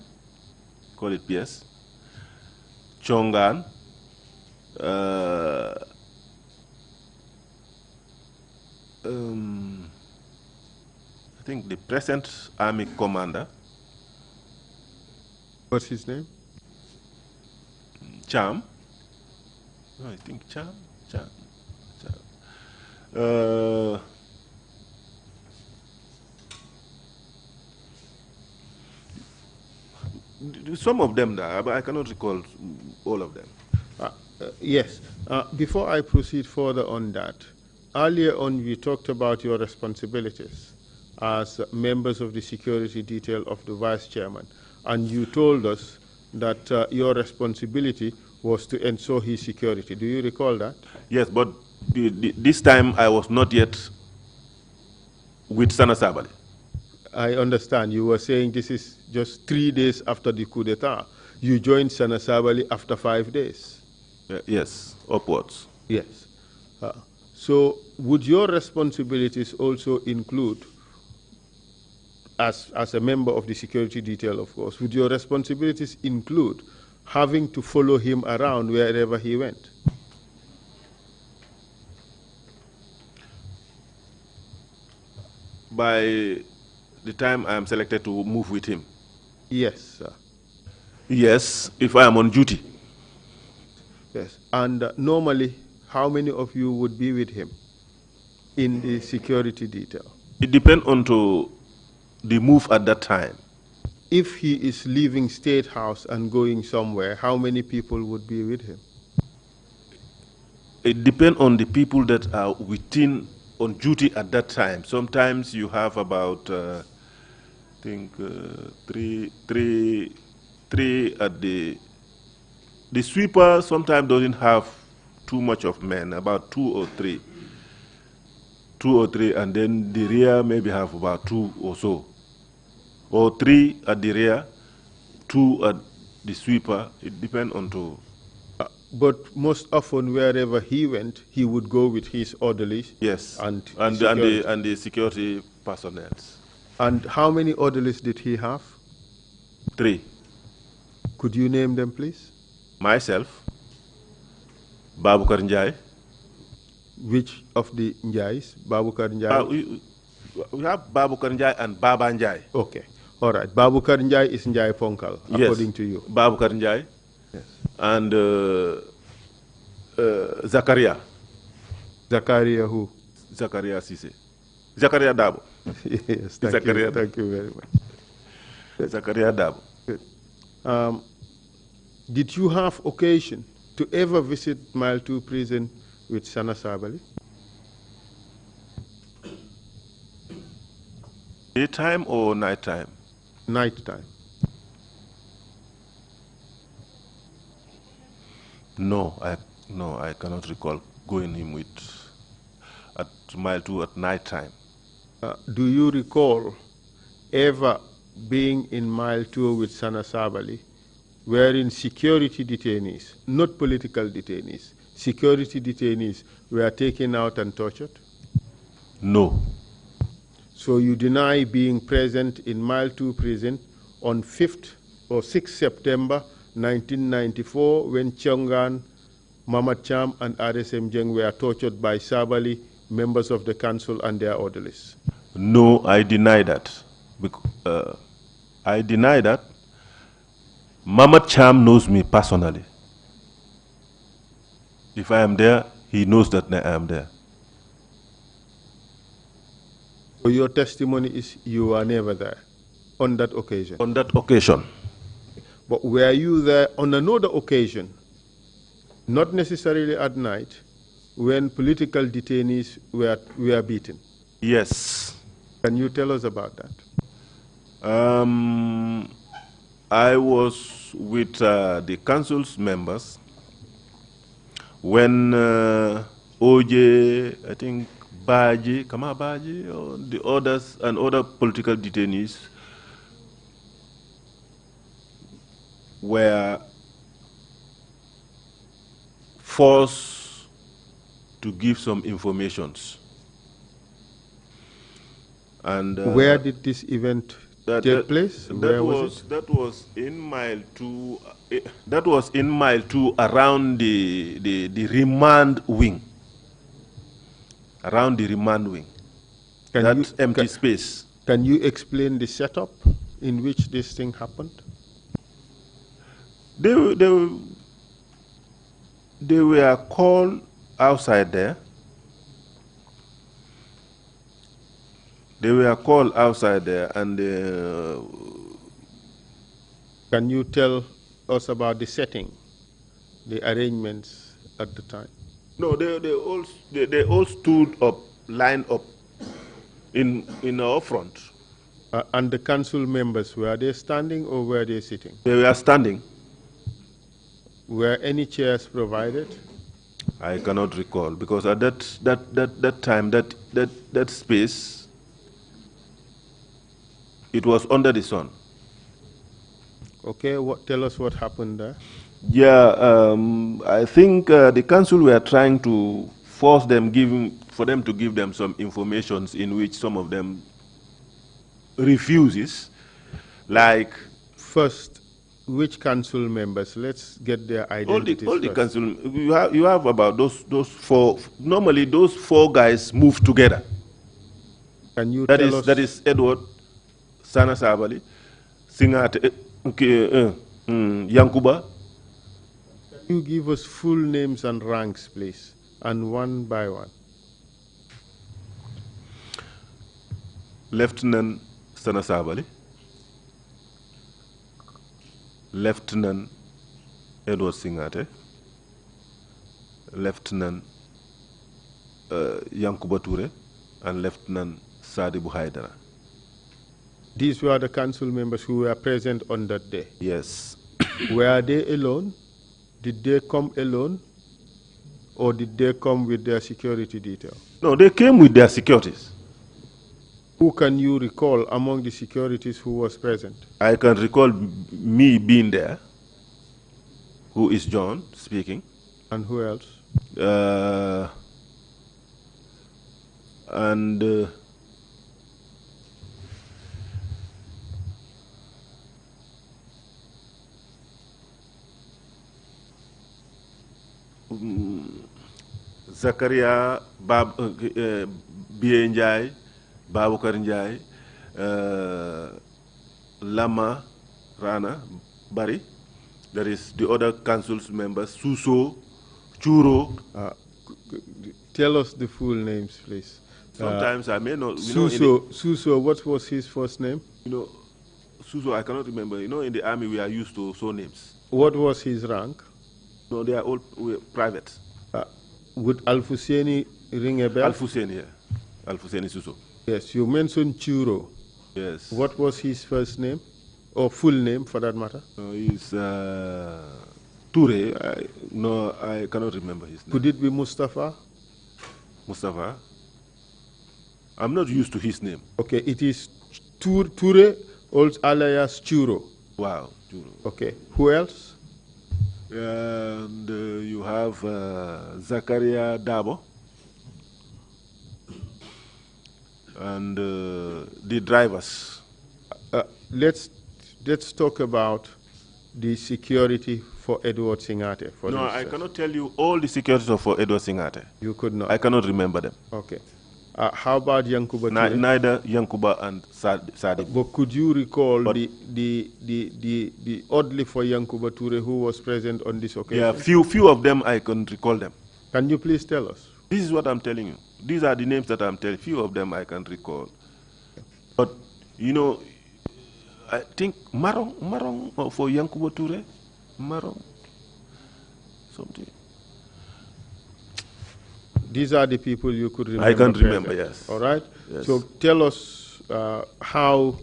S4: call it PS, Chongan, I think the present army commander.
S2: What's his name?
S4: Cham. No, I think Cham. Some of them there, but I cannot recall all of them.
S2: Yes. Before I proceed further on that, earlier on we talked about your responsibilities as members of the security detail of the vice chairman, and you told us that your responsibility was to ensure his security. Do you recall that?
S4: Yes, but this time I was not yet with Sanasabali.
S2: I understand. You were saying this is just 3 days after the coup d'etat. You joined Sanasabali after 5 days.
S4: Yes, upwards.
S2: Yes. So would your responsibilities also include as a member of the security detail, of course, would your responsibilities include having to follow him around wherever he went?
S4: By the time I am selected to move with him?
S2: Yes, sir.
S4: Yes, if I am on duty.
S2: Yes. And normally, how many of you would be with him in the security detail?
S4: It depends on to the move at that time.
S2: If he is leaving State House and going somewhere, how many people would be with him?
S4: It depends on the people that are on duty at that time. Sometimes you have about, I think, three at the sweeper sometimes doesn't have too much of men, about two or three, and then the rear maybe have about 2 or so, or 3 at the rear, 2 at the sweeper. It depends on to.
S2: But most often, wherever he went, he would go with his orderlies.
S4: Yes,
S2: and
S4: the security personnel.
S2: And how many orderlies did he have?
S4: 3.
S2: Could you name them, please?
S4: Myself, Babukar Njai.
S2: Which of the Njais? Babukar Njai?
S4: We have Babukar Njai and Baba Njai.
S2: Okay. All right. Babukar Njai is Njai Ponkal, according to you.
S4: Babukar Njai.
S2: Yes.
S4: And Zakaria.
S2: Zakaria who?
S4: Zakaria Sise. Zakaria Dabo.
S2: Yes, thank you very much.
S4: Zakaria Dabo.
S2: Good. Did you have occasion to ever visit Mile 2 prison with Sana Sabali?
S4: Daytime or nighttime?
S2: Nighttime.
S4: No, I cannot recall going him with at Mile 2 at nighttime.
S2: Do you recall ever being in Mile 2 with Sana Sabali, wherein security detainees, not political detainees, security detainees were taken out and tortured?
S4: No.
S2: So you deny being present in Mile 2 prison on 5th or 6th September 1994 when Chongan, Mamad Cham and RSM Jeng were tortured by Sabali, members of the council and their orderlies?
S4: No, I deny that. I deny that. Mamad Cham knows me personally. If I am there, he knows that I am there.
S2: So your testimony is you were never there on that occasion?
S4: On that occasion.
S2: But were you there on another occasion, not necessarily at night, when political detainees were beaten?
S4: Yes.
S2: Can you tell us about that?
S4: I was with the council's members when OJ, I think Baji, Kama Baji, or the others and other political detainees were forced to give some informations. And
S2: where did this event take place? Where was it?
S4: That was in Mile 2. That was in Mile 2 around the remand wing. Around the remand wing. That empty space.
S2: Can you explain the setup in which this thing happened?
S4: They were called outside there. They were called outside there, and
S2: can you tell us about the setting, the arrangements at the time?
S4: No, they all stood up, lined up in our front.
S2: And the council members, were they standing or were they sitting?
S4: They were standing.
S2: Were any chairs provided?
S4: I cannot recall, because at that time, that space, it was under the sun.
S2: Okay, tell us what happened there.
S4: Yeah, I think the council were trying to force them, for them to give them some informations in which some of them refuses, like
S2: First, which council members? Let's get their identities
S4: all the
S2: first.
S4: council, you have about those four. Normally, those four guys move together.
S2: Can you
S4: That
S2: tell us?
S4: that is Edward, Sana Sabali, Singate, Yankuba.
S2: Can you give us full names and ranks, please, and one by one?
S4: Lieutenant Sana Sabali, Lieutenant Edward Singate, Lieutenant Yankuba Ture, and Lieutenant Sadibu Haidara.
S2: These were the council members who were present on that day.
S4: Yes.
S2: Were they alone? Did they come alone? Or did they come with their security detail?
S4: No, they came with their securities.
S2: Who can you recall among the securities who was present?
S4: I can recall me being there, who is John speaking.
S2: And who else?
S4: And Zakaria, Biye Njai, Babukar Njai, Lama, Rana, Bari. There is the other council's members, Suso, Churo.
S2: Tell us the full names, please.
S4: Sometimes I may not.
S2: Suso, what was his first name?
S4: Suso, I cannot remember. In the army we are used to names.
S2: What was his rank?
S4: No, they are all private.
S2: Would Al-Fuseni ring a bell?
S4: Al-Fuseni, yeah. Al-Fuseni Suso.
S2: Yes, you mentioned Churo.
S4: Yes.
S2: What was his first name? Or full name, for that matter?
S4: He's Ture. I cannot remember his name.
S2: Could it be Mustafa?
S4: Mustafa? I'm not used to his name.
S2: Okay, it is Ture, also alias Churo.
S4: Wow, Churo.
S2: Okay, who else?
S4: And you have Zakaria Dabo. And the drivers.
S2: Let's talk about the security for Edward Singate. For
S4: no,
S2: instance.
S4: I cannot tell you all the securities for Edward Singate.
S2: You could not.
S4: I cannot remember them.
S2: Okay. How about Yankuba Ture?
S4: Neither Yankuba and Sadi.
S2: But could you recall the oddly for Yankuba Ture who was present on this occasion?
S4: Yeah, few of them I can recall them.
S2: Can you please tell us?
S4: This is what I'm telling you. These are the names that I'm telling you. Few of them I can recall. But, I think Marong for Yankuba Ture, Marong, something.
S2: These are the people you could remember.
S4: I can't remember, yes.
S2: All right?
S4: Yes.
S2: So tell us how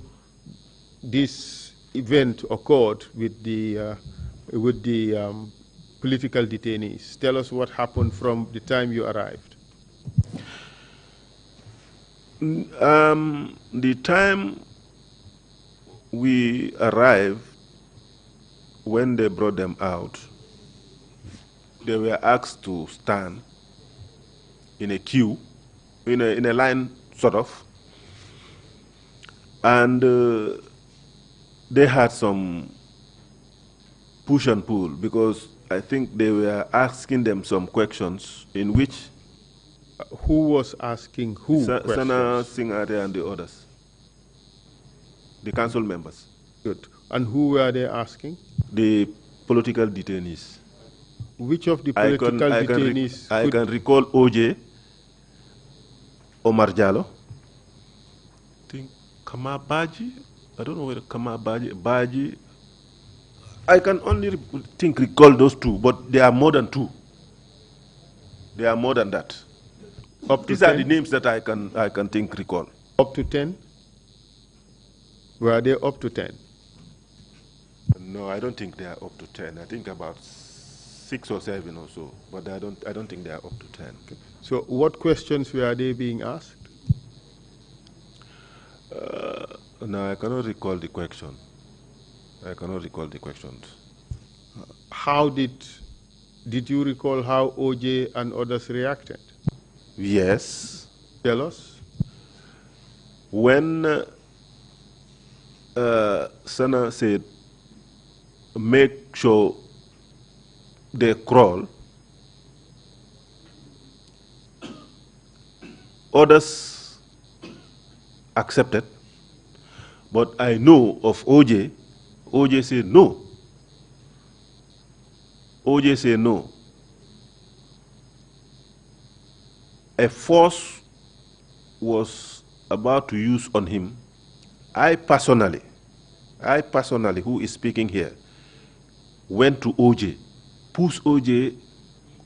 S2: this event occurred with the political detainees. Tell us what happened from the time you arrived.
S4: The time we arrived, when they brought them out, they were asked to stand in a queue, in a line, sort of. And they had some push and pull, because I think they were asking them some questions in which...
S2: Who was asking who questions?
S4: Sana Singate and the others. The council members.
S2: Good. And who were they asking?
S4: The political detainees.
S2: Which of the political detainees?
S4: I can recall OJ, Omar Jallo, I think Kama Baji, I don't know whether Kama Baji. I can only recall those two, but there are more than two. There are more than that. These are the names that I can recall.
S2: Up to 10? Were they up to 10?
S4: No, I don't think they are up to 10. I think about 6 or 7 or so, but I don't think they are up to 10.
S2: Okay. So what questions were they being asked?
S4: No, I cannot recall the question. I cannot recall the questions.
S2: How did you recall how OJ and others reacted?
S4: Yes.
S2: Tell us.
S4: When Sana said, make sure they crawl. Others accepted, but I know of OJ. OJ said no. OJ said no. A force was about to use on him. I personally, who is speaking here, went to OJ, pushed OJ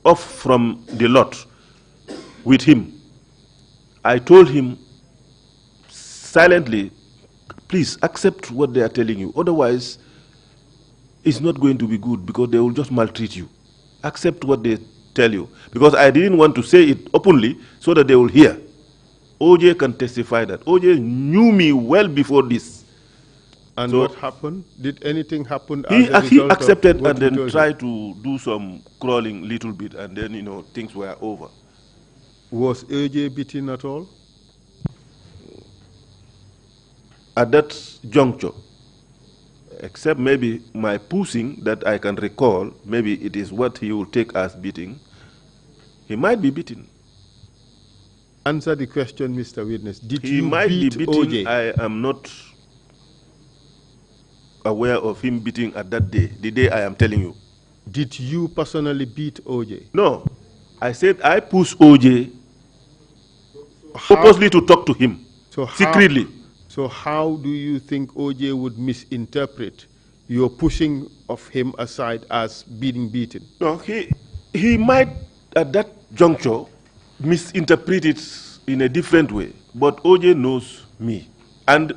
S4: off from the lot with him. I told him silently, please accept what they are telling you. Otherwise, it's not going to be good because they will just maltreat you. Accept what they tell you. Because I didn't want to say it openly so that they will hear. OJ can testify that. OJ knew me well before this.
S2: And
S4: so
S2: what happened? Did anything happen
S4: he,
S2: as a
S4: he
S2: result
S4: accepted
S2: of what
S4: and then
S2: told
S4: tried to do some crawling little bit, and then, you know, things were over.
S2: Was AJ beaten at all?
S4: At that juncture, except maybe my pushing that I can recall, maybe it is what he will take as beating, he might be beaten.
S2: Answer the question, Mr. Witness. Did
S4: He
S2: you
S4: might
S2: beat
S4: be beaten.
S2: OJ?
S4: I am not aware of him beating at that day, the day I am telling you.
S2: Did you personally beat OJ?
S4: No. I said I pushed OJ purposely to talk to him, secretly.
S2: So how do you think OJ would misinterpret your pushing of him aside as being beaten?
S4: No, he might at that juncture misinterpret it in a different way, but OJ knows me. And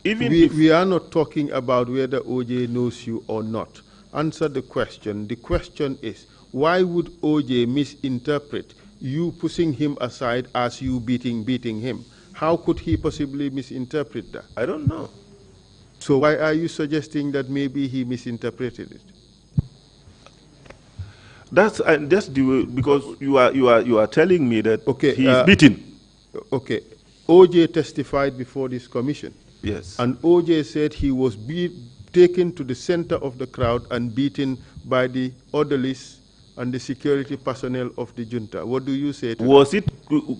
S4: even
S2: we are not talking about whether OJ knows you or not. Answer the question. The question is, why would OJ misinterpret you pushing him aside as you beating him? How could he possibly misinterpret that?
S4: I don't know.
S2: So why are you suggesting that maybe he misinterpreted it?
S4: That's the way, because you are telling me that he is beaten.
S2: Okay. OJ testified before this commission.
S4: Yes.
S2: And OJ said he was taken to the center of the crowd and beaten by the orderlies and the security personnel of the junta. What do you say to
S4: Was
S2: that?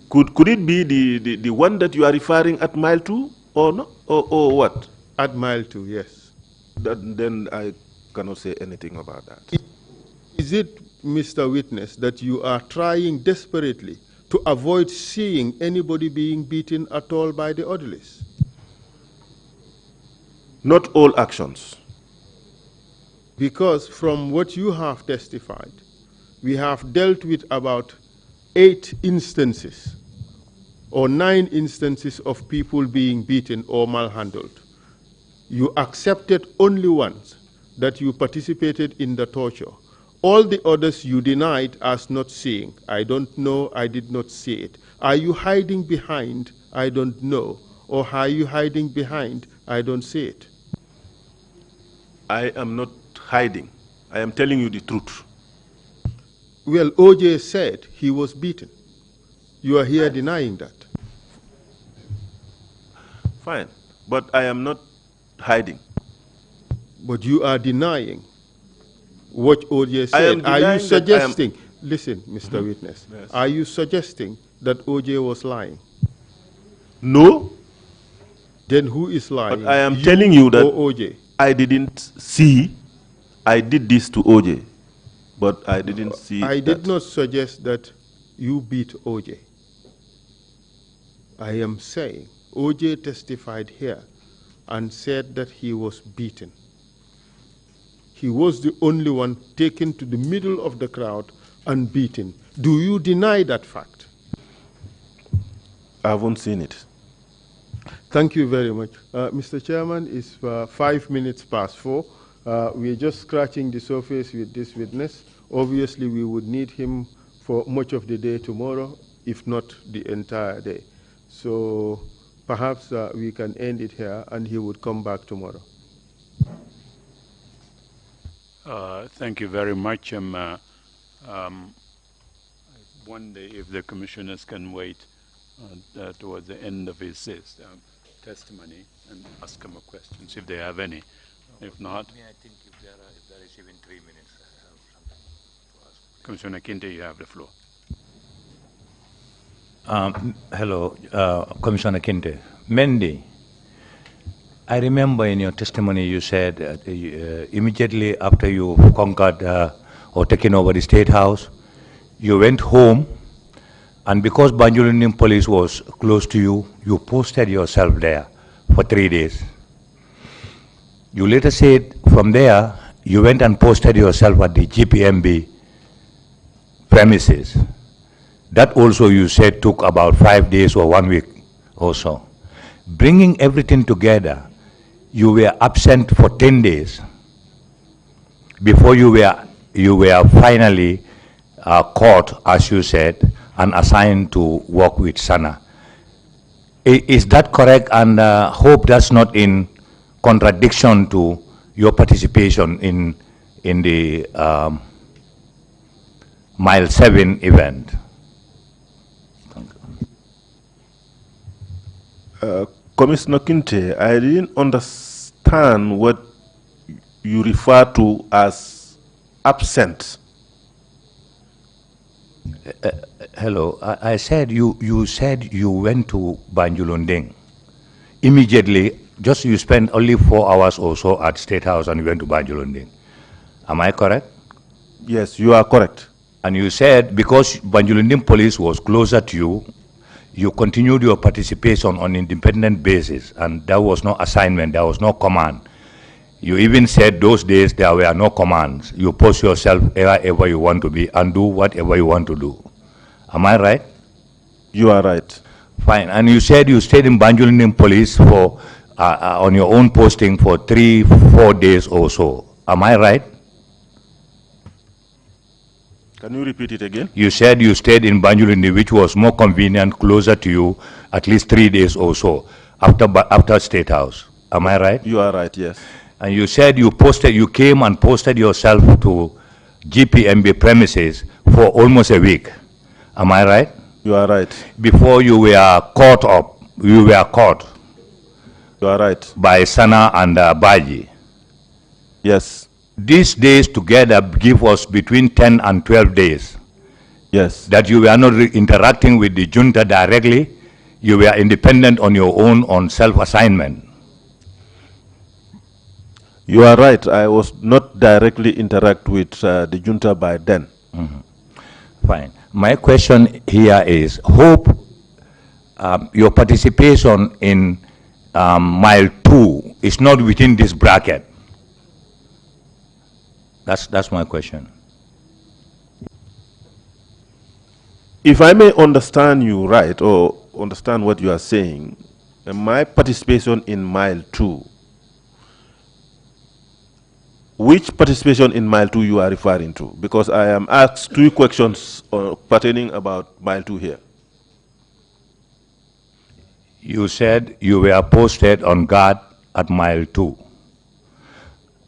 S4: could it be the one that you are referring at mile 2 or no? Or what?
S2: At mile 2, yes.
S4: Then I cannot say anything about that.
S2: Is it, Mr. Witness, that you are trying desperately to avoid seeing anybody being beaten at all by the orderlies?
S4: Not all actions.
S2: Because from what you have testified, we have dealt with about 8 instances or 9 instances of people being beaten or malhandled. You accepted only once that you participated in the torture. All the others you denied as not seeing. I don't know, I did not see it. Are you hiding behind, I don't know, or are you hiding behind, I don't see it?
S4: I am not hiding. I am telling you the truth.
S2: Well, OJ said he was beaten. You are here denying that.
S4: Fine, but I am not hiding.
S2: But you are denying what OJ said. Are you suggesting, listen, Mr. Witness,
S4: yes.
S2: Are you suggesting that OJ was lying?
S4: No.
S2: Then who is lying?
S4: But I am telling you that
S2: OJ?
S4: I didn't see, I did this to OJ, but I didn't see
S2: I
S4: that.
S2: did not suggest that you beat OJ. I am saying OJ testified here and said that he was beaten. He was the only one taken to the middle of the crowd and beaten. Do you deny that fact?
S4: I haven't seen it.
S2: Thank you very much. Mr. Chairman, it's 5 minutes past 4. We're just scratching the surface with this witness. Obviously, we would need him for much of the day tomorrow, if not the entire day. So perhaps we can end it here and he would come back tomorrow.
S1: Thank you very much. I wonder if the commissioners can wait towards the end of his testimony and ask them questions if they have any. If not,
S5: I think if there is even 3 minutes, I have something to ask.
S1: Commissioner Kinte, you have the floor.
S5: Hello, Commissioner Kinte. Mendy, I remember in your testimony you said immediately after you conquered or taken over the State House, you went home, and because Banjulunim police was close to you, you posted yourself there for 3 days. You later said from there, you went and posted yourself at the GPMB premises. That also you said took about 5 days or 1 week or so. Bringing everything together, you were absent for 10 days before you were finally caught, as you said, and assigned to work with Sana. Is that correct? And hope that's not in contradiction to your participation in the Mile 7 event.
S4: Commissioner Kinte, I didn't understand what you refer to as absent.
S5: Hello, I said you said you went to Banjulunding. Immediately, just you spent only 4 hours or so at State House and you went to Banjulunding. Am I correct?
S4: Yes, you are correct.
S5: And you said because Banjulunding police was closer to you, you continued your participation on independent basis, and there was no assignment, there was no command. You even said those days there were no commands. You post yourself wherever you want to be and do whatever you want to do. Am I right?
S4: You are right.
S5: Fine. And you said you stayed in Banjulunim police for on your own posting for 3-4 days or so. Am I right?
S4: Can you repeat it again?
S5: You said you stayed in Banjulundi, which was more convenient, closer to you, at least 3 days or so after State House. Am I right?
S4: You are right, yes.
S5: And you said you came and posted yourself to GPMB premises for almost a week. Am I right?
S4: You are right.
S5: Before you were caught. You
S4: are right.
S5: By Sana and Baji.
S4: Yes.
S5: These days together give us between 10 and 12 days.
S4: Yes.
S5: That you were not interacting with the junta directly, you were independent on your own on self-assignment.
S4: You are right. I was not directly interact with the junta by then.
S5: Mm-hmm. Fine. My question here is, hope your participation in Mile 2 is not within this bracket. That's my question.
S4: If I may understand you right, or understand what you are saying, my participation in Mile 2, which participation in Mile 2 you are referring to? Because I am asked 2 questions pertaining about Mile 2 here.
S5: You said you were posted on guard at Mile 2.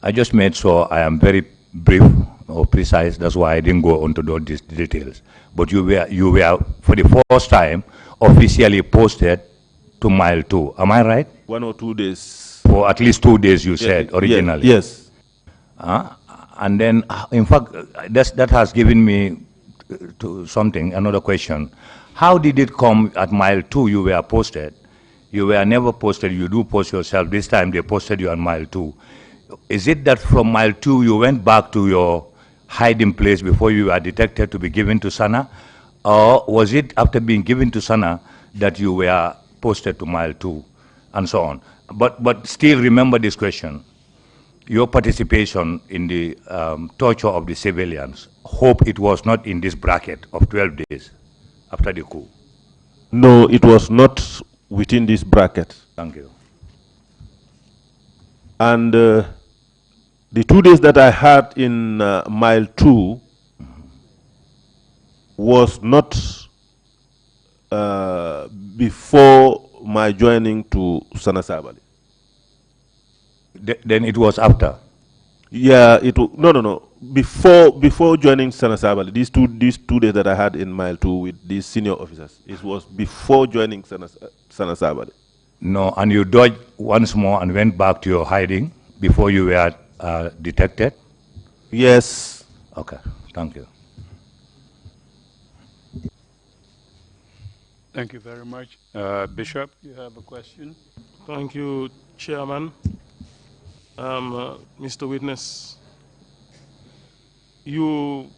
S5: I just made sure I am very brief or precise. That's why I didn't go into those details. But you were for the first time officially posted to Mile 2. Am I right?
S4: 1 or 2 days.
S5: For at least 2 days, you said originally.
S4: Yes.
S5: And then, in fact, that has given me another question. How did it come at Mile 2 you were posted? You were never posted. You do post yourself. This time they posted you on Mile 2. Is it that from Mile 2 you went back to your hiding place before you were detected to be given to Sana? Or was it after being given to Sana that you were posted to Mile 2 and so on? But still remember this question. Your participation in the torture of the civilians, hope it was not in this bracket of 12 days after the coup.
S4: No, it was not within this bracket.
S5: Thank you.
S4: And the 2 days that I had in Mile 2 was not before my joining to Sana Sabali.
S5: Then it was after?
S4: Yeah, no. Before joining Sana Sabali, these two days that I had in Mile 2 with these senior officers, it was before joining Sana Sabali.
S5: No, and you dodged once more and went back to your hiding before you were detected?
S4: Yes.
S5: Okay, thank you.
S1: Thank you very much. Bishop, you have a question?
S3: Thank you, Chairman. Mr. Witness, you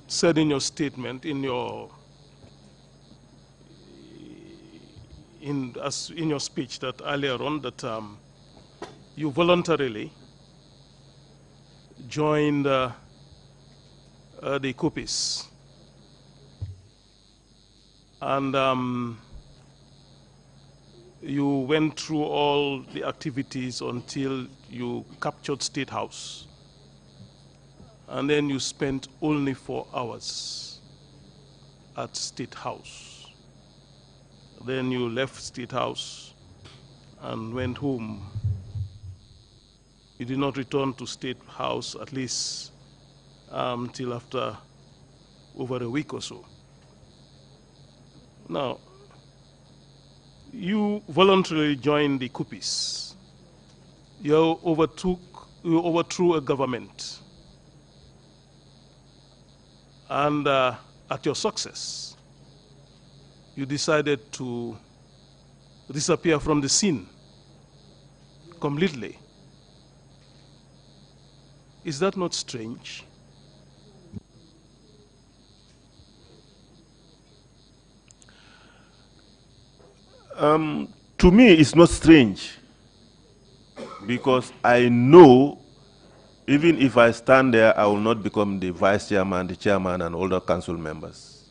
S3: said in your statement, in your speech that earlier on that you voluntarily joined the Kupis, and you went through all the activities until you captured State House, and then you spent only 4 hours at State House. Then you left State House and went home. You did not return to State House at least till after over a week or so. Now, you voluntarily joined the Kupis. You overthrew a government. And at your success, you decided to disappear from the scene completely. Is that not strange?
S4: To me, it's not strange, because I know even if I stand there, I will not become the vice chairman, the chairman, and all the council members.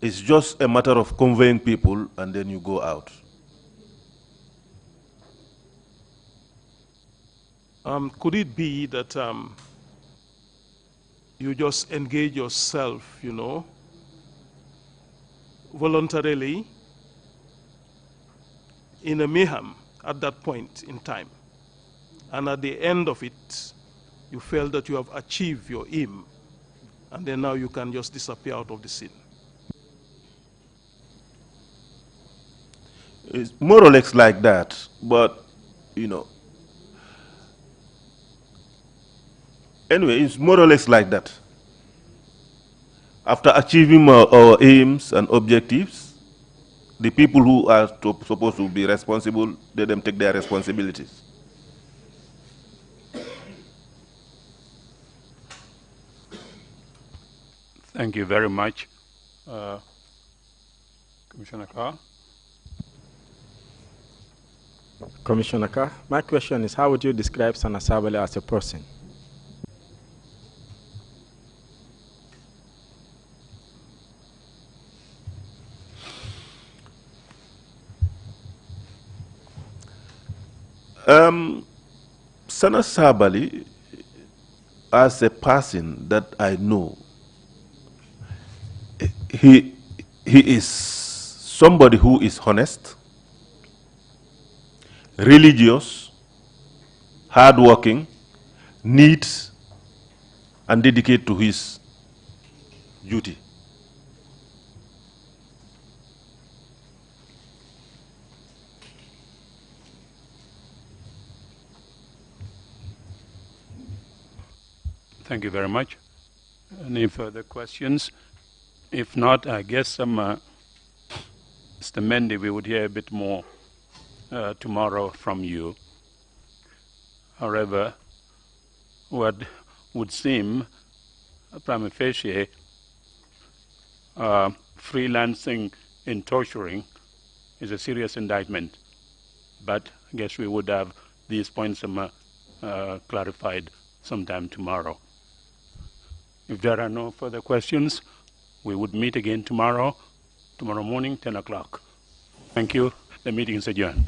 S4: It's just a matter of conveying people, and then you go out.
S3: Could it be that you just engage yourself, voluntarily in a mayhem at that point in time, and at the end of it, you felt that you have achieved your aim, and then now you can just disappear out of the scene?
S4: It's more or less like that, but, anyway, it's more or less like that. After achieving our aims and objectives, the people who are supposed to be responsible, let them take their responsibilities.
S1: Thank you very much. Commissioner Carr?
S6: Commissioner Carr, my question is, how would you describe Stannis Avila as a person?
S4: Stannis Avila, as a person that I know, he is somebody who is honest, religious, hardworking, neat, and dedicated to his duty.
S1: Thank you very much. Any further questions? If not, I guess Mr. Mendy, we would hear a bit more tomorrow from you. However, what would seem prima facie freelancing in torturing is a serious indictment. But I guess we would have these points clarified sometime tomorrow. If there are no further questions, we would meet again tomorrow morning, 10 o'clock. Thank you. The meeting is adjourned.